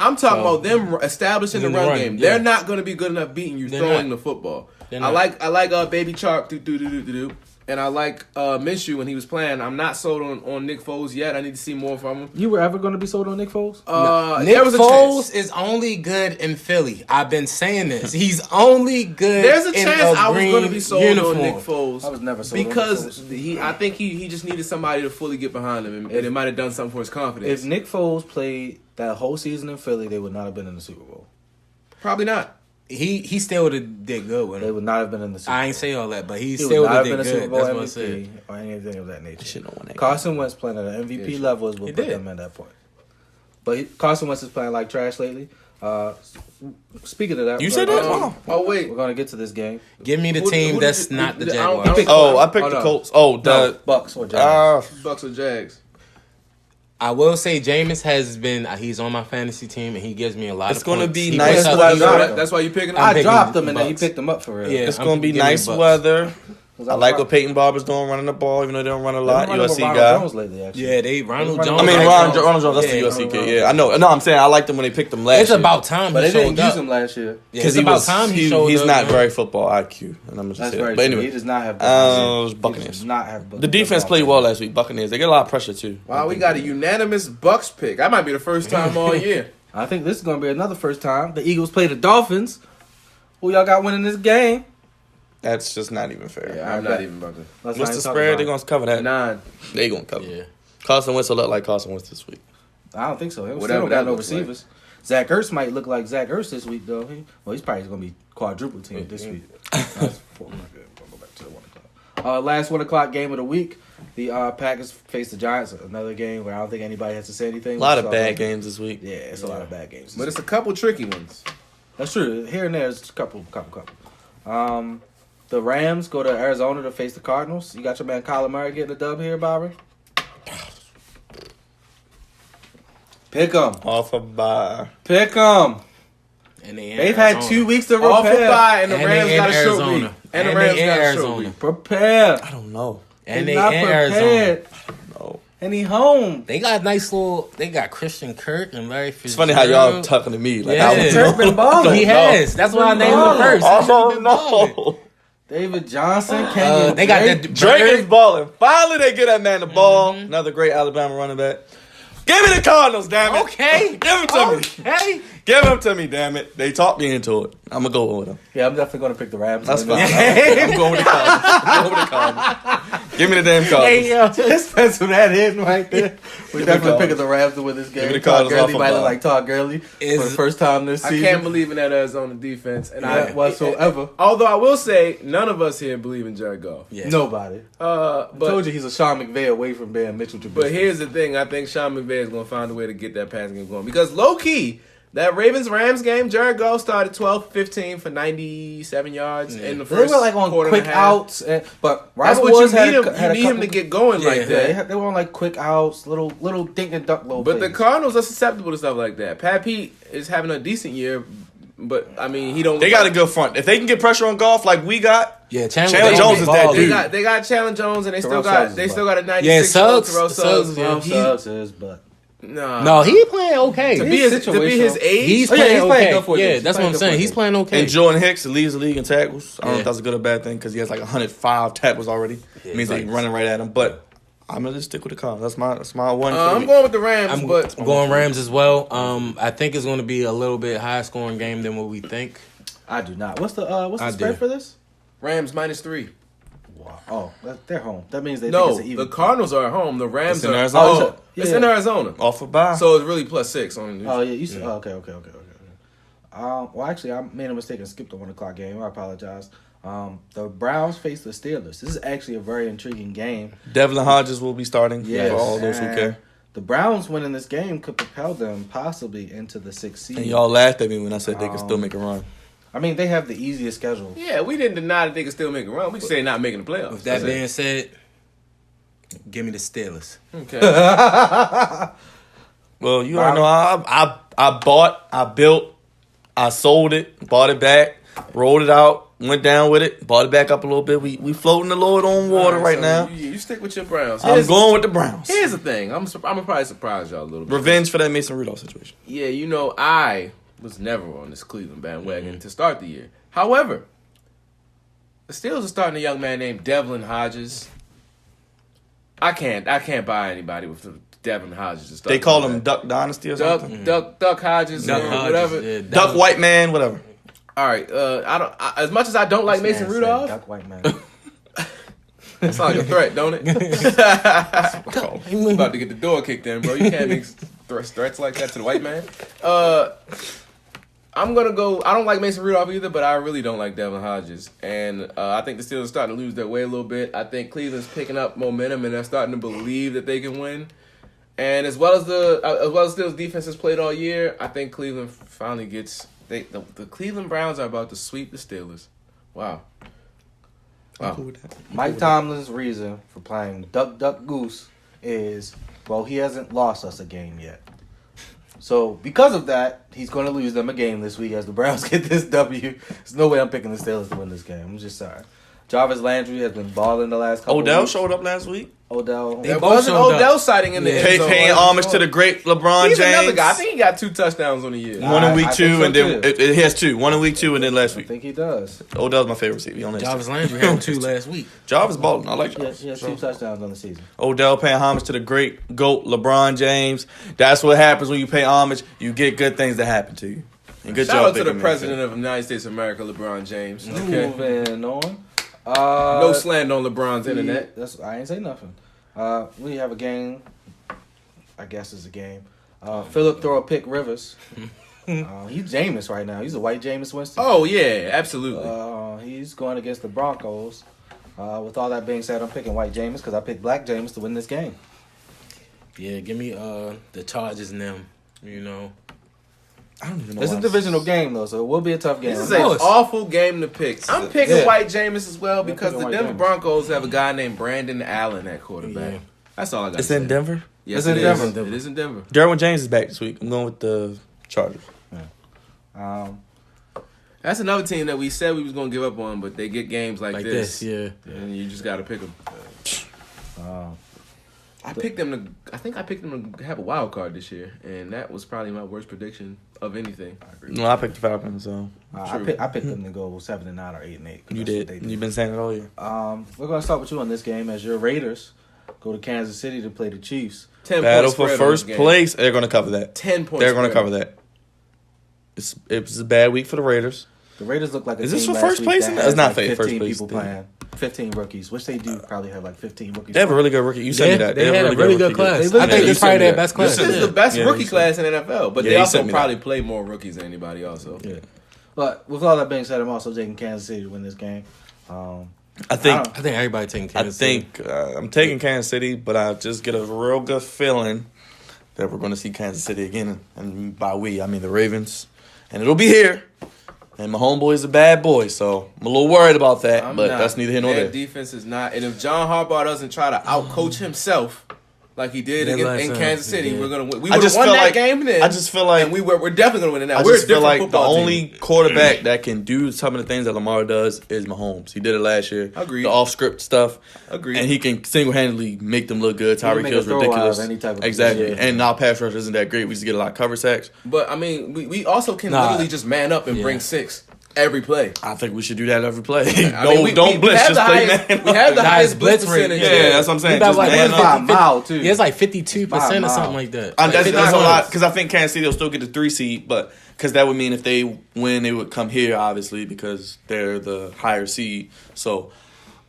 B: I'm talking
C: So-
B: about them establishing the
C: In the
B: run
C: run,
B: game.
C: yeah.
B: They're not going to be good enough beating you
C: They're
B: throwing
C: not.
B: the football.
C: They're
B: I
C: not.
B: like Baby Chark do. And I like Minshew when he was playing. I'm not sold on Nick Foles yet. I need to see more from him.
D: You were ever going to be sold on Nick Foles?
C: Nick
B: there was a
C: Foles
B: chance.
C: is only good in Philly. I've been saying this. He's only good.
B: There's a
C: in
B: chance
C: a
B: I was
C: green
B: going to be sold
C: uniform.
B: on Nick Foles.
D: I was never sold on Nick
B: because
D: Foles.
B: I think he just needed somebody to fully get behind him, and it might have done something for his confidence.
D: If Nick Foles played that whole season in Philly, they would not have been in the Super Bowl.
B: Probably not.
C: he still would have did good with
D: They
C: him.
D: would not have been in the Super Bowl.
C: I ain't say all that, but he
D: He
C: still
D: would
C: would
D: not
C: have
D: have been
C: did
D: a Super
C: good.
D: Bowl
C: That's what I said.
D: MVP or anything of that nature.
A: Shit, no one ain't.
D: Carson Wentz playing at an MVP level is what
C: He
D: put
C: did.
D: them at that point. But Carson Wentz is playing like trash lately. Speaking of that,
A: You
D: we're
A: said
D: gonna-
A: that? Wow.
B: Oh wait,
D: We're going to get to this game.
C: Give me the
B: Who-
C: team
B: who did
C: that's
B: you-
C: not the
B: I don't- I
C: Jaguars.
B: don't-
A: Oh, I picked
B: Oh,
A: the
B: no.
A: Colts. Oh,
D: No,
A: the
D: Bucks or Jags.
B: Bucks or Jags?
C: I will say Jameis has been. He's on my fantasy team, and he gives me a lot.
A: It's
C: of
A: gonna
C: points.
A: be
C: He
A: nice
C: puts up
A: weather.
C: even-
B: That's why you picking
C: I'm
B: him.
D: I
C: picking
D: dropped them and then he
C: Bucks.
D: picked them up for real.
C: Yeah.
A: it's
C: I'm
A: gonna be
C: giving
A: nice
C: Bucks.
A: weather.
D: 'Cause
A: I
D: was
A: like
D: rock-
A: what Peyton Barber's doing, running the ball, even though they don't run a
D: they've
A: lot.
D: been running
A: USC
D: with Ronald
A: guy.
D: Jones lately, actually.
C: Yeah, Ronald
D: I
C: Jones.
A: I mean,
C: like
A: Ronald
C: Jones.
A: Jones, that's
C: Yeah,
A: the USC
C: Ronald
A: kid.
C: Jones.
A: Yeah, I know. No, I'm saying I liked him when they picked him last
C: It's
A: year.
C: about time
D: But
C: he
D: they didn't
C: showed
D: use
C: up.
D: him last year.
C: Yeah, it's about time he showed
A: he's
C: up.
A: not
C: man.
A: very football IQ, and I'm just
D: That's
A: saying.
D: very
A: But
D: true.
A: anyway,
D: He does not have.
A: it was
D: He
A: Buccaneers.
D: does not have.
A: The defense played well last week. Buccaneers. They get a lot of pressure too.
B: Wow, we got a unanimous Bucks pick. That might be the first time all year.
D: I think this is going to be another first time. The Eagles play the Dolphins. Who y'all got winning this game?
A: That's just not even fair.
B: Yeah, I'm not even about to.
D: Let's
A: What's
D: not
A: the
D: even talk
A: spread?
D: about
A: They're
D: it.
A: gonna cover that.
B: 9.
A: They gonna cover.
C: Yeah.
A: Carson Wentz will look like Carson Wentz this week.
D: I don't think so. He
B: Whatever
D: still don't
B: that
D: got no
B: looks like.
D: receivers. Zach Ertz might look like Zach Ertz this week, though. He's probably going to be quadruple team this week. That's 4 o'clock. We'll go back to the 1 o'clock. Last 1 o'clock game of the week. The Packers face the Giants. Another game where I don't think anybody has to say anything.
A: A lot
D: We
A: of
D: saw
A: bad
D: that.
A: games this week.
D: Yeah, it's a lot of bad games.
B: But it's a couple tricky ones.
D: That's true. Here and there, it's a couple. The Rams go to Arizona to face the Cardinals. You got your man Kyler Murray getting a dub here, Bobby. Pick 'em.
A: Off a bye.
D: Pick 'em.
C: And they in
D: They've had
C: Arizona.
D: 2 weeks to
B: Off a
D: prepare.
B: bye, and the
C: And
B: Rams
C: they in
B: got a short
C: Arizona.
B: week. And the
C: And
B: Rams
C: they in
B: got a short
C: Arizona.
B: week.
D: Prepare.
A: I don't know.
C: And
D: They
C: they
D: not
C: in
D: prepared.
C: Arizona.
A: No.
D: And he home.
C: They got nice little. They got Christian Kirk and Larry
A: It's
C: Fitzgerald.
A: funny how y'all talking to me. Like,
C: Yeah.
A: I don't
D: Kirk been
A: know.
D: balling.
C: He has. That's why I named him first.
A: I
C: He's been
A: don't
C: balling.
A: know.
D: David Johnson. Kenyon
C: They got
D: Drake.
C: that
A: Drake is
C: Bird.
A: balling. Finally, they get that man the ball. Another great Alabama running back. Give me the Cardinals, damn it.
C: Okay.
A: Give him to me.
C: Okay.
A: Give him to me, damn it. They talked me into it. I'm going to go with them.
D: Yeah, I'm definitely going to pick the Rams.
A: That's fine.
C: Yeah.
A: I'm going with the Cardinals. I'm going with the Cardinals. Give me the damn Cardinals.
C: Hey yo.
D: Just pencil that in right there. We
A: the
D: definitely
A: Cardinals.
D: picking the Rams to win this game.
A: Give me the
D: Todd
A: Cardinals
D: Gurley
A: off a
D: might look
A: bye.
D: like Todd Gurley for the
C: Is-
D: first time this
B: I
D: season.
B: can't believe in that Arizona defense. And
D: Not whatsoever.
B: although I will say, none of us here believe in Jared Goff.
C: Yeah.
D: Nobody. I
B: But
D: told you he's a Sean McVay away from being Mitchell Trubisky.
B: But here's the thing: I think Sean McVay is going to find a way to get that passing game going because low key. That Ravens-Rams game, Jared Goff started 12-15 for 97 yards in the
D: they
B: first
D: were like on
B: quarter
D: quick
B: and a half.
D: outs, but
B: That's
D: Robert
B: what you
D: Woods
B: need him.
D: had
B: You
D: a
B: need him
D: couple-
B: to get going like
C: Yeah,
B: that.
D: They were on like quick outs, little dink and duck little
B: But the
D: plays.
B: Cardinals are susceptible to stuff like that. Pat Pete is having a decent year, but I mean he don't.
A: They got a good front. If they can get pressure on golf like we got,
C: Yeah,
A: Chandler Jones is that
B: They
A: dude.
B: got Chandler Jones and they
D: Terrell
B: still
D: Suggs
B: got
D: is
B: a 96
C: Yeah,
B: year old
C: Suggs-
B: Terrell
C: Suggs,
B: Suggs.
C: yeah.
D: Well,
B: He-
D: Suggs is, but
B: Nah.
C: No, he playing okay.
B: to
D: He's
B: be his
D: situational.
B: age.
C: He's
D: Oh, yeah,
C: playing
D: he's playing
C: okay.
D: good for you.
C: Yeah,
D: He's
C: that's what
D: playing
C: I'm
D: good
C: saying.
D: for
C: He's
D: you.
C: playing okay.
A: And Jordan Hicks leads the league in tackles. I don't know
C: Yeah.
A: if that's a good or bad thing because he has like 105 tackles already.
C: Yeah,
A: It means
C: he's
A: they running right at him. But I'm gonna just stick with the Cardinals. That's my one. for the
B: I'm
A: week.
B: going with the Rams,
C: I'm
B: but
C: going Rams as well. I think it's going to be a little bit higher scoring game than what we think.
D: I do not. What's the
C: I
D: spread
C: do.
D: for this?
B: Rams -3.
D: Oh, they're home. That means they think
B: No,
D: it's an even.
B: the Cardinals are at home. The Rams
A: It's in
B: are.
A: Arizona.
B: Oh, it's
D: Yeah.
B: in Arizona.
A: Off a bye.
B: So it's really +6 on.
D: Oh yeah, you said. Oh, okay. Well, actually, I made a mistake and skipped the 1 o'clock game. I apologize. The Browns face the Steelers. This is actually a very intriguing game.
A: Devlin Hodges will be starting
D: Yes.
A: for all those who
D: And
A: care.
D: The Browns winning this game could propel them possibly into the 6th seed.
A: And y'all laughed at me when I said they could still make a run.
D: I mean, they have the easiest schedule.
B: Yeah, we didn't deny that they could still make a run. We just say not making the playoffs.
C: With that
B: That's
C: being
B: it.
C: said, give me the Steelers.
B: Okay.
A: Well, you already know I bought, I built, I sold it, bought it back, rolled it out, went down with it, bought it back up a little bit. We floating a little on water
B: Alright,
A: right
B: so
A: now.
B: You stick with your Browns.
A: I'm going with the Browns.
B: Here's the thing. I'm gonna probably surprise y'all a little bit.
A: Revenge for that Mason Rudolph situation.
B: Yeah, you know, I was never on this Cleveland bandwagon to start the year. However, the Steelers are starting a young man named Devlin Hodges. I can't buy anybody with Devlin Hodges to start.
A: They call
B: the
A: him
B: year.
A: Duck Dynasty or something.
B: Duck Hodges,
C: Duck
B: or
C: Hodges,
B: whatever.
C: yeah,
A: Duck White Man, whatever.
B: All right, as much as I don't like Mason
D: Man said
B: Rudolph,
D: Duck White man.
B: that sounds like a threat, don't it? About to get the door kicked in, bro. You can't make threats like that to the white man. I'm gonna go. I don't like Mason Rudolph either, but I really don't like Devin Hodges, and I think the Steelers are starting to lose their way a little bit. I think Cleveland's picking up momentum, and they're starting to believe that they can win. And as well as the Steelers defense has played all year, I think Cleveland finally gets. The Cleveland Browns are about to sweep the Steelers. Wow.
A: I'm cool with that.
D: Mike Tomlin's reason for playing Duck Duck Goose is, well, he hasn't lost us a game yet. So because of that, he's going to lose them a game this week as the Browns get this W. There's no way I'm picking the Steelers to win this game. I'm just sorry. Jarvis Landry has been balling the last couple
A: Odell
D: weeks.
A: showed up last week.
D: Odell.
C: They
B: That
C: both
B: wasn't
C: showed
B: Odell
C: up.
B: sighting in the
C: Yeah.
B: end zone.
A: Paying homage to the great LeBron
B: He's
A: James.
B: another guy. I think he got 2 touchdowns on the year.
D: Nah.
A: One in week
D: I
A: 2,
D: think so
A: and then
D: too.
A: he has 2. One in week 2, and then last
D: I
A: week.
D: think he does.
A: Odell's my favorite receiver. He only has
C: Jarvis
A: 2.
C: Landry had 2 last week.
A: Jarvis balling. I like
D: He
A: Jarvis.
D: has 2 touchdowns on the season.
A: Odell paying homage to the great GOAT LeBron James. That's what happens when you pay homage. You get good things that happen to you. And good
B: Shout
A: job
B: out to the
A: picking him.
B: president of the United States of America, LeBron James. Okay.
D: Moving on.
B: No slander on LeBron's internet.
D: I ain't say nothing. We have a game. I guess it's a game. Philip throw a pick Rivers. He's Jameis right now. He's a white Jameis Winston.
B: Oh yeah, absolutely.
D: He's going against the Broncos. With all that being said, I'm picking white Jameis because I picked black Jameis to win this game.
C: Yeah, give me the Chargers and them. You know,
A: I don't even know.
D: It's a
A: why.
D: divisional game though, so it will be a tough game.
B: This is
C: Of
B: an
C: course.
B: awful game to pick. I'm picking
D: Yeah.
B: White Jameis as well because
D: picking
B: the
D: White
B: Denver
D: Jameis.
B: Broncos have a guy named Brandon Allen at quarterback.
C: Yeah.
B: That's all I got.
A: It's
B: to
A: in
B: say.
A: Denver.
B: Yes,
D: It's in
B: it is.
D: Denver.
B: It is in Denver.
A: Derwin James is back this week. I'm going with the Chargers.
D: Um,
B: That's another team that we said we was gonna give up on, but they get games like this.
C: yeah.
B: And you just got to pick them. I picked them to. I think I picked them to have a wild card this year, and that was probably my worst prediction of anything.
A: No, I picked the Falcons, so
D: I picked them to go 7-9 or 8-8.
A: you did. You've been saying it all year.
D: We're gonna start with you on this game as your Raiders go to Kansas City to play the Chiefs.
B: 10
A: Battle
B: point
A: for
B: spread on
A: first
B: this game.
A: place. They're going to cover that.
B: 10 points.
A: They're going to cover that. It's a bad week for the Raiders.
D: The Raiders look like a
A: Is
D: team
A: this for
D: last
A: first
D: week
A: place
D: that
A: in the-
D: has
A: it's not
D: like
A: for
D: 15
A: first place,
D: people
A: dude.
D: playing, 15 rookies, which they do probably have like 15 rookies.
A: They have a really good rookie. You sent me that.
C: They had a really good class.
D: They
C: I
D: look-
C: think
D: Yeah,
C: it's
A: you
C: probably
A: sent me
C: their
A: that.
C: best
A: You
C: class.
A: sent
B: This
A: me
B: is the best
A: Yeah,
B: rookie
A: you said-
B: class in NFL, but
A: Yeah,
B: they
A: you
B: also
A: sent me
B: probably
A: that.
B: play more rookies than anybody also.
A: Yeah.
D: But with all that being said, I'm also taking Kansas City to win this game.
A: I think
C: I think everybody taking
A: I
C: Kansas City.
A: think I'm taking Kansas City, but I just get a real good feeling that we're going to see Kansas City again. And by we, I mean the Ravens. And it'll be here. And my homeboy's a bad boy, so I'm a little worried about that.
B: I'm
A: but
B: not.
A: that's neither here nor
B: Their
A: there.
B: defense is not. And if John Harbaugh doesn't try to outcoach himself like he did
C: Yeah,
B: in
C: last time.
B: Kansas City,
C: Yeah.
B: we're gonna win. We
A: I
B: would have
A: just
B: won
A: feel
B: that
A: like-
B: game then.
A: I just feel like
B: and we're definitely gonna win it now.
A: I
B: We're a
A: just feel
B: different
A: like the
B: football
A: only
B: team.
A: quarterback that can do some of the things that Lamar does is Mahomes. He did it last year.
B: Agreed.
A: The off-script stuff.
B: Agreed.
A: And he can single-handedly make them look good.
D: can
A: Tyreek
D: make
A: Hill's
D: a throw out of
A: ridiculous.
D: any type of
A: Exactly.
D: position.
A: And our pass rush isn't that great. We just get a lot of cover sacks.
B: But I mean, we also can
C: Nah.
B: literally just man up and
C: Yeah.
B: bring 6 every play.
A: I think we should do that every play.
B: I mean, we
A: don't blitz.
B: have
A: Just
B: the
A: play
B: highest,
A: man.
B: We have the
C: Nice
B: highest blitz
C: blitz rate.
B: percentage.
A: Yeah, that's what I'm saying.
C: He about
A: Just
C: like
A: man
D: by
A: up.
D: a mile, too.
C: Yeah, it's like 52% or
D: By a
C: something
D: mile.
C: like that.
A: That's a
B: 59
A: lot
B: points.
A: because I think Kansas City will still get the 3 seed, but because that would mean if they win, they would come here obviously because they're the higher seed. So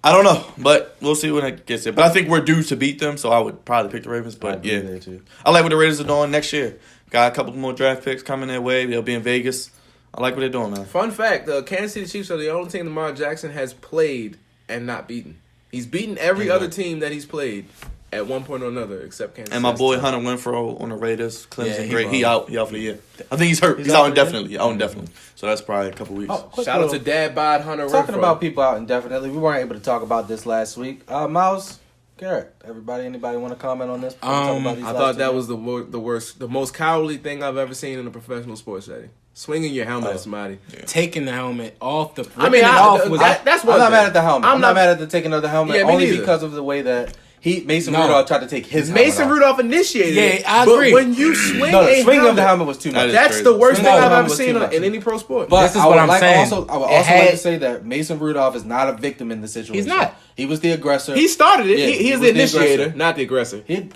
A: I don't know, but we'll see when it gets there. But I think we're due to beat them, so I would probably pick the Ravens. But
D: I'd be
A: yeah,
D: there, too.
A: I like what the Raiders are doing next year. Got a couple more draft picks coming their way. They'll be in Vegas. I like what they're doing, man.
B: Fun fact: the Kansas City Chiefs are the only team Lamar Jackson has played and not beaten. He's beaten every other team that he's played at one point or another, except Kansas.
A: And my
B: City.
A: boy Hunter Renfro on the Raiders, Clemson,
C: Yeah, he
A: great. He
C: balled.
A: out for the year. I think he's hurt. He's,
D: He's
A: out
D: out for the year?
A: indefinitely. Out indefinitely. So that's probably a couple weeks.
D: Oh, quick
B: Shout out to
D: little-
B: Dad Bod Hunter
D: Talking
B: Renfro.
D: about people out indefinitely, we weren't able to talk about this last week. Miles, Garrett, anybody want to comment on this? before we talk about these
B: I
D: last
B: thought
D: two
B: that
D: games?
B: was the worst, the most cowardly thing I've ever seen in a professional sports setting. Swinging your helmet
A: Oh.
B: at somebody.
C: Taking the helmet off the.
B: I mean,
C: ripping it off was
B: that's one
D: I'm not
B: thing.
D: mad at the helmet. I'm not
B: not
D: mad at the taking of the helmet
B: Yeah, me
D: only
B: neither.
D: because of the way that Mason
C: No.
D: Rudolph tried to take his helmet
B: Mason
D: off.
B: Rudolph initiated
C: Yeah,
B: it.
C: I
B: but
C: agree.
B: when you swing
D: No,
B: a
D: the swing of the
B: helmet,
D: helmet was too
A: That
D: much.
A: is
B: that's
A: crazy.
B: the worst
D: Swing
B: thing
D: of the
B: I've
D: helmet
B: ever
D: was too
B: seen
D: much.
B: in any pro sport.
D: But
C: This is
D: I
C: what
D: would
C: I'm
D: like
C: saying.
D: Also, I would
C: It
D: also
C: had-
D: like to say that Mason Rudolph is not a victim in the situation.
C: He's not.
D: He was the aggressor.
B: he started it.
D: Yeah,
B: he
D: he
B: is
D: was
B: the
D: the
B: initiator,
D: aggressor.
B: not the aggressor.
D: He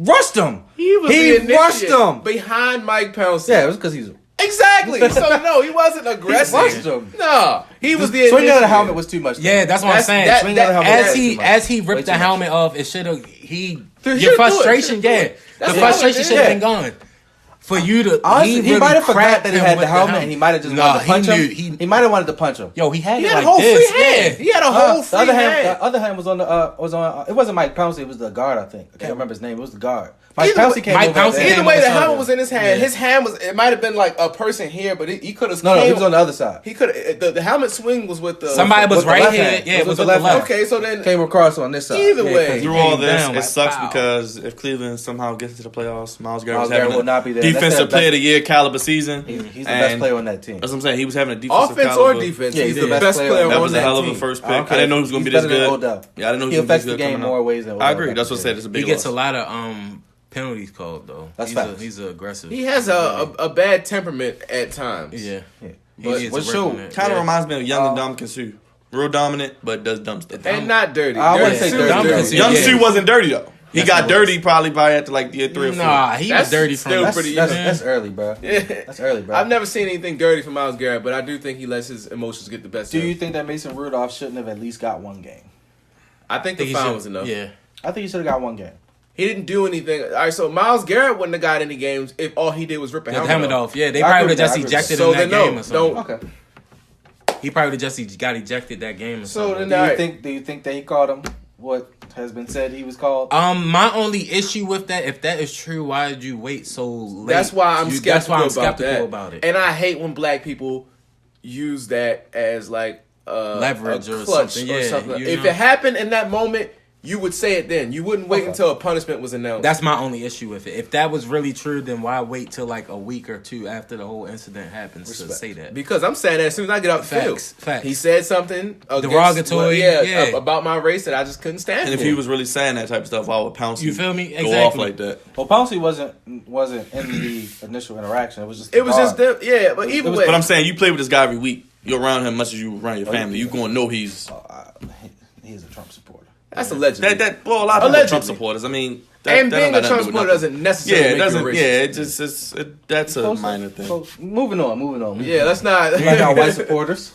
D: rushed him.
B: He was
D: He
B: the
D: rushed
B: initiator
D: him.
B: behind Mike Pouncey.
D: Yeah, it was because he's
B: Exactly. So no, he wasn't aggressive.
D: rushed him.
B: No, he was the
D: swing of the
B: initiator.
D: helmet was too much.
C: Yeah, that's what I'm
B: That's-
C: saying.
B: that-
D: Swing
B: that-
D: of the helmet
C: as
D: was
C: he
D: too much.
C: as he
D: Way
C: ripped
D: too
C: the
D: much.
C: helmet off, it should have
B: Should've
C: your
B: do it.
C: frustration.
B: Should've do
C: Yeah,
B: it. That's
C: the
B: what
C: frustration
B: it
C: should have
B: is.
C: been gone. For you to,
D: Honestly, he
C: really
D: might have forgot
C: cracked
D: that he
C: him
D: had
C: with
D: the helmet, and he might have just
C: Nah,
D: wanted to punch
C: he
D: him.
C: knew-
D: He might have wanted to punch him.
C: Yo, he had
B: He
C: it
B: had
C: like
B: a whole
C: this.
B: free hand. He had a whole free
D: The other hand,
B: hand.
D: the other hand was on the it wasn't Mike Pouncey, it was the guard. I think I can't remember his name. It was the guard. Mike
B: Either way-
D: Pouncey came
C: Mike
D: over at the
C: Pouncey
D: end.
B: Either way, the
C: Something.
B: helmet was in his hand.
C: Yeah.
B: His hand was. It might have been like a person here, but he could have.
D: No, he was on the other side.
B: He could. The helmet swing was with the.
C: Somebody was
D: with the
C: right
D: left
C: here.
D: hand.
C: Yeah,
D: It
C: it
D: was
C: was
D: with
C: with
D: the
C: the
D: left
C: left.
B: Okay, so then
D: Came across on this side.
B: Either
D: Yeah,
B: way.
D: 'cause
A: Through
C: came
A: all this,
C: down
A: it
C: like
A: sucks
C: pow.
A: because if Cleveland somehow gets into the playoffs, Myles Garrett
D: Myles
A: was having
D: Garrett will not be there. That's
A: defensive
D: their
A: player of
D: best-
A: the year caliber season.
D: He's the best
A: And
D: player on that team.
A: That's what I'm saying. He was having a defensive
B: offense
A: caliber.
B: or defense,
D: Yeah,
B: he's
D: he's
B: the best player
D: on
A: That
B: on
A: was a
B: that
A: hell of
B: team.
A: a first
D: I
A: pick.
D: don't
A: I
D: care.
A: didn't know he was going to be
D: He's
A: this
D: better
A: good.
D: than Odell.
A: Yeah, I didn't know he
D: He
A: was going
D: affects
A: to
D: the
A: be this good
D: game
A: coming
D: more
A: out.
D: ways than Odell.
A: I agree. That's what I said. It's a big
C: He gets a
A: loss.
C: lot of penalties called though.
D: That's
C: he's
D: facts.
C: he's aggressive.
B: He has a bad temperament at times.
C: Yeah.
D: Yeah.
C: He
B: But-
C: needs
D: What's
C: to work
D: your-
C: on that.
A: Kind of
C: Yeah.
A: reminds me of Young and Dom Kinsu. Real dominant, but does dumb stuff.
B: And not dirty.
D: I wouldn't
B: Dirty
D: say
B: Sue's
D: dirty.
B: dirty.
A: Young
C: Yeah.
A: Sue wasn't dirty though. He
C: Yes,
A: got
C: he
A: dirty probably by after like year 3 or 4.
C: Nah, he
B: That's
C: was dirty from.
B: still
D: That's,
B: pretty
D: that's,
B: young.
D: that's early, bro.
B: Yeah.
D: That's early, bro.
B: I've never seen anything dirty from Myles Garrett, but I do think he lets his emotions get the best
D: Do
B: of
D: you
B: him.
D: think that Mason Rudolph shouldn't have at least got one game?
B: I think the
C: he
B: foul
C: should-
B: was enough.
C: Yeah.
D: I think he should have got one game.
B: He didn't do anything. All right, so Myles Garrett wouldn't have got any games if all he did was rip a
C: The
B: helmet,
C: helmet
B: off.
C: off. Yeah, they
D: I
C: probably
D: agree
C: would have just
D: with that. I agree
C: ejected
B: So
C: him that
B: then no,
C: game or something.
B: don't-
D: Okay.
C: He probably would have just got ejected that game or
B: So
C: something.
B: then- Alright.
D: Do you think that he called him what has been said he was called?
C: My only issue with that, if that is true, why did you wait so late?
B: That's why I'm skeptical,
C: That's why I'm
B: about,
C: skeptical
B: that.
C: about it.
B: And I hate when black people use that as like
C: Leverage
B: a
C: or
B: clutch
C: something. Yeah, you
B: if
C: know.
B: it happened in that moment, you would say it then. You wouldn't wait
D: Okay.
B: until a punishment was announced.
C: That's my only issue with it. If that was really true, then why wait till like a week or two after the whole incident happens to say that?
B: because I'm saying that as soon as I get out the field.
C: Facts.
B: He said something against,
C: Derogatory, yeah.
B: about my race that I just couldn't stand.
A: And if
B: for.
A: he was really saying that type of stuff, why would Pouncey
C: You feel me?
A: go off
C: Exactly.
A: like that?
D: Well, Pouncey wasn't in the initial interaction. It was just
B: it was just
D: them.
B: them, yeah. But either way,
A: But I'm saying you play with this guy every week. You're around him much as you around your family. You gonna know he's
D: He's a Trump supporter.
B: that's allegedly.
A: well a lot of people are Trump
B: Allegedly.
A: supporters. I mean,
B: and
A: that
B: being
A: don't
B: a
A: got
B: Trump
A: nothing to do with
B: supporter
A: nothing.
B: doesn't necessarily
A: Yeah, it
B: make
A: doesn't.
B: you a
A: Yeah,
B: racist.
A: that's a minor thing.
D: So, moving on.
B: Yeah, let's not.
D: We got white supporters.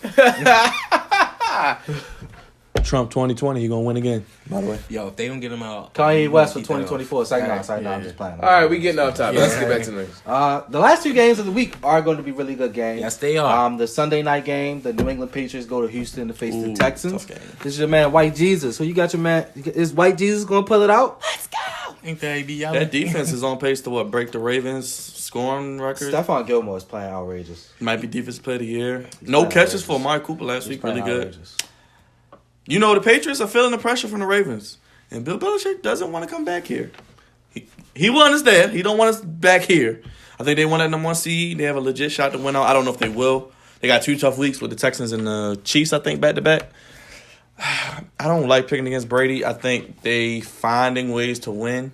A: Trump 2020, he gonna win again. By the way,
C: Yo, if they don't get him out,
D: Kanye West for
C: keep that off.
D: 2024. Sorry, no, I'm
C: Yeah.
D: just playing.
B: All right, we getting off topic. Let's
C: Yeah.
B: get back to the news.
D: The last 2 games of the week are going to be really good games.
C: Yes, they are.
D: The Sunday night game, the New England Patriots go to Houston to face the
A: Ooh,
D: Texans.
A: tough game.
D: This is your man White Jesus. So you got your man. Is White Jesus going to pull it out?
C: Ain't that be
A: that defense is on pace to break the Ravens scoring record.
D: Stephon Gilmore is playing outrageous.
A: Might be defensive player of the year. No
D: playing
A: catches
D: outrageous.
A: for Amari Cooper last
D: He's
A: week.
D: playing
A: Really good.
D: outrageous.
A: You know the Patriots are feeling the pressure from the Ravens, and Bill Belichick doesn't want to come back here. He will understand. He don't want us back here. I think they want that number 1 seed. They have a legit shot to win out. I don't know if they will. They got 2 tough weeks with the Texans and the Chiefs. I think back to back. I don't like picking against Brady. I think they finding ways to win,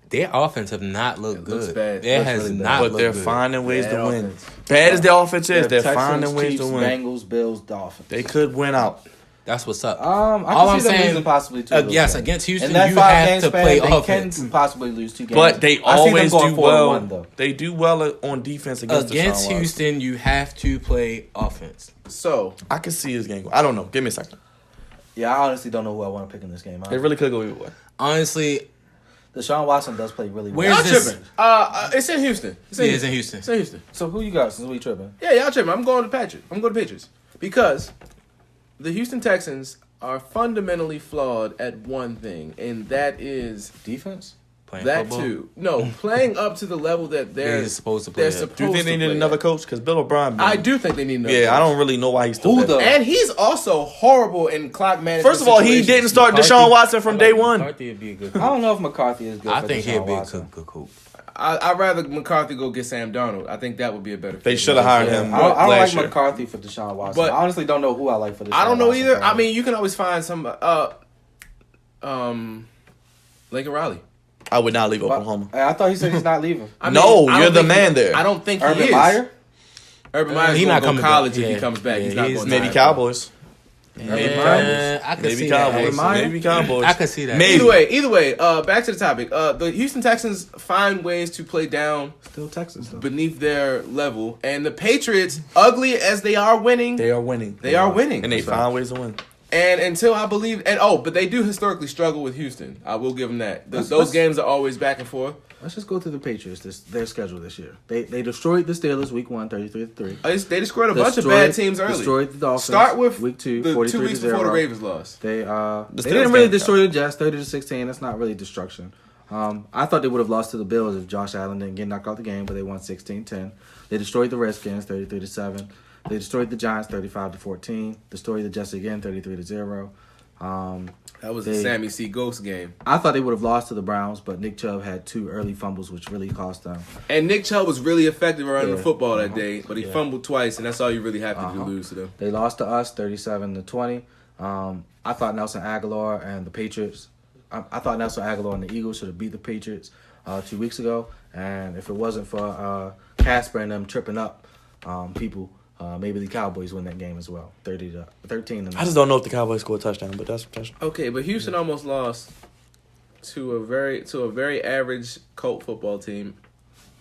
C: Their offense have not looked
B: looks
C: good.
B: bad.
C: It
B: Looks
C: has
D: really bad.
C: not
A: but
C: looked
A: they're
C: good.
A: finding ways
B: Bad
A: to win.
B: offense.
A: Bad as their offense is, they're
D: Texans,
A: finding ways
D: Chiefs,
A: to win.
D: Bengals, Bills, Dolphins.
A: They could win out.
C: That's what's up.
D: I
C: All
D: can
C: I'm
D: see them
C: saying-
D: losing possibly 2 of those
C: yes,
D: games.
C: against Houston,
D: In that
C: you
D: 5
C: have
D: game
C: to
D: span,
C: play
D: they
C: offense.
D: can possibly lose 2 games.
A: But they
D: I see them
A: always
D: going
A: do
D: 4-1,
A: well.
D: though.
A: They do well on defense against
C: Against
A: Deshaun Watson.
C: Houston, you have to play offense.
B: So
A: I can see his game. I don't know. Give me a second.
D: Yeah, I honestly don't know who I want to pick in this game.
A: It really could go either way.
C: Honestly,
D: Deshaun Watson does play really well.
C: Where's
B: y'all
C: this-
B: tripping. It's in Houston. It's
C: yeah, it's in Houston.
B: It's in Houston.
D: So who you got since we tripping?
B: Yeah, y'all tripping. I'm going to Patriots. I'm going to Patriots because the Houston Texans are fundamentally flawed at one thing, and that is
D: Defense?
C: Playing
B: that
C: football.
B: too. No, playing up to the level that they're
C: They're supposed to play
B: They're
C: at.
B: supposed
A: Do you think they
B: to
A: need
B: play
A: another
B: at.
A: coach? Because Bill O'Brien.
B: I do think they need another.
A: Yeah, I
B: coach.
A: don't really know why he's still
D: Who
A: there.
D: though?
B: And he's also horrible in clock management.
A: First of all, he
B: situations.
A: didn't start
C: McCarthy-
A: Deshaun Watson from
C: I
A: day
C: like
A: one.
C: McCarthy would be a good
D: I don't know if McCarthy is good
C: I
D: for
C: think
D: Deshaun
C: he'd be a
D: Watson.
C: good coach.
B: I'd rather McCarthy go get Sam Darnold. I think that would be a better.
A: They
B: fit.
A: should have hired
D: Yeah,
A: him
D: I don't
A: last
D: like
A: year.
D: McCarthy for Deshaun Watson.
B: But-
D: I honestly don't know who I like for Deshaun
B: I don't know
D: Watson,
B: either.
D: bro.
B: I mean, you can always find some. Lincoln Riley.
A: I would not leave
D: But-
A: Oklahoma.
D: I thought he said he's not leaving.
B: I
A: No,
B: I don't
A: you're the
B: think
A: man there.
B: I don't think he
D: Urban
B: is.
D: Meyer?
B: Urban Meyer's
C: He
B: going
C: not
B: to go
C: coming
B: college
C: back.
B: if he
C: Yeah.
B: comes back.
C: Yeah,
B: he's not
C: he's-
B: going.
A: Maybe
B: to
A: Cowboys.
C: Yeah, I could
A: Maybe
C: see
A: Cowboys.
C: that.
D: Meyer?
A: Maybe Cowboys.
C: I could see that.
A: Maybe.
B: Either way. Back to the topic. The Houston Texans find ways to play down
D: Still Texas, though.
B: beneath their level, and the Patriots, ugly as they are winning,
A: They are winning.
B: they are winning.
A: And they find ways to win.
B: And until I believe, but they do historically struggle with Houston. I will give them that. Those
D: Let's-
B: games are always back and forth.
D: Let's just go to the Patriots. Their schedule this year. They destroyed the Steelers week 1, 33-3.
B: They destroyed a bunch of bad teams early.
D: Destroyed the Dolphins.
B: Start with
D: week 2,
B: the 2 weeks
D: 43-0.
B: before the Ravens lost.
D: They
A: Steelers
D: didn't really
A: game
D: destroy the Jets 30-16. That's not really destruction. I thought they would have lost to the Bills if Josh Allen didn't get knocked out the game, but they won 16-10. They destroyed the Redskins 33-7. They destroyed the Giants 35-14. Destroyed the Jets again 33-0.
B: That was the Sammy C. Ghost game.
D: I thought they would have lost to the Browns, but Nick Chubb had 2 early fumbles, which really cost them.
B: And Nick Chubb was really effective running the
D: Yeah.
B: football that day, but he fumbled twice, and that's all you really have to do to lose to them.
D: They lost to us 37-20. I thought Nelson Aguilar and the Patriots. I thought Nelson Aguilar and the Eagles should have beat the Patriots 2 weeks ago. And if it wasn't for Casper and them tripping up people, maybe the Cowboys win that game as well, 30-13.
A: I just don't know if the Cowboys score a touchdown, but that's
B: Okay, but Houston almost lost to a very average Colt football team,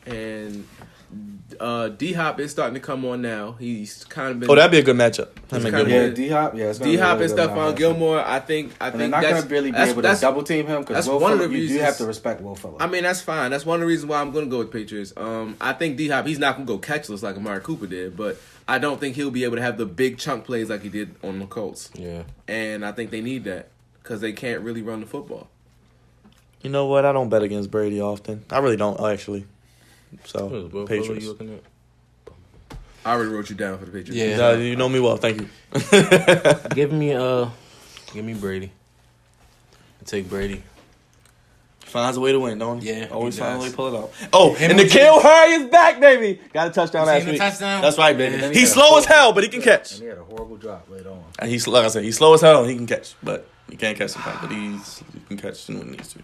B: and D Hop is starting to come on now. He's kind of been.
A: Oh, that'd be a good matchup.
B: He's
A: Him and
B: kinda
A: Gilmore.
D: Yeah, D Hop. Yeah, it's gonna
B: D
D: be
B: Hop
D: really
B: and
D: good
B: Stephon
D: matchup.
B: Gilmore. I think
D: And they're not going to really be able to double team him because
B: that's one of the
D: you do
B: reasons-
D: have to respect Will Fuller.
B: I mean, that's fine. That's one of the reasons why I'm going to go with Patriots. I think D Hop, he's not going to go catchless like Amari Cooper did, but I don't think he'll be able to have the big chunk plays like he did on the Colts.
C: Yeah.
B: And I think they need that because they can't really run the football.
A: You know what? I don't bet against Brady often. I really don't, actually. So,
C: What
A: Patriots.
C: you looking at?
B: I already wrote you down for the Patriots.
C: Yeah.
A: You know me well. Thank you.
C: Give me Brady. I take Brady.
A: Finds a way to win, don't he?
C: Yeah,
A: Always
C: he
A: finds a
C: does.
A: way to pull it out. Oh,
C: Him
A: and
C: and
A: N'Keal Harry is back, baby. Got a touchdown
C: You
A: last
C: seen the
A: week.
C: touchdown?
A: That's right, baby.
D: Man.
A: He's slow as hell, but he can catch.
D: And he had a horrible drop later on.
A: And he's like I said, he's slow as hell and he can catch, but he can't catch sometimes. But he can catch when he needs to.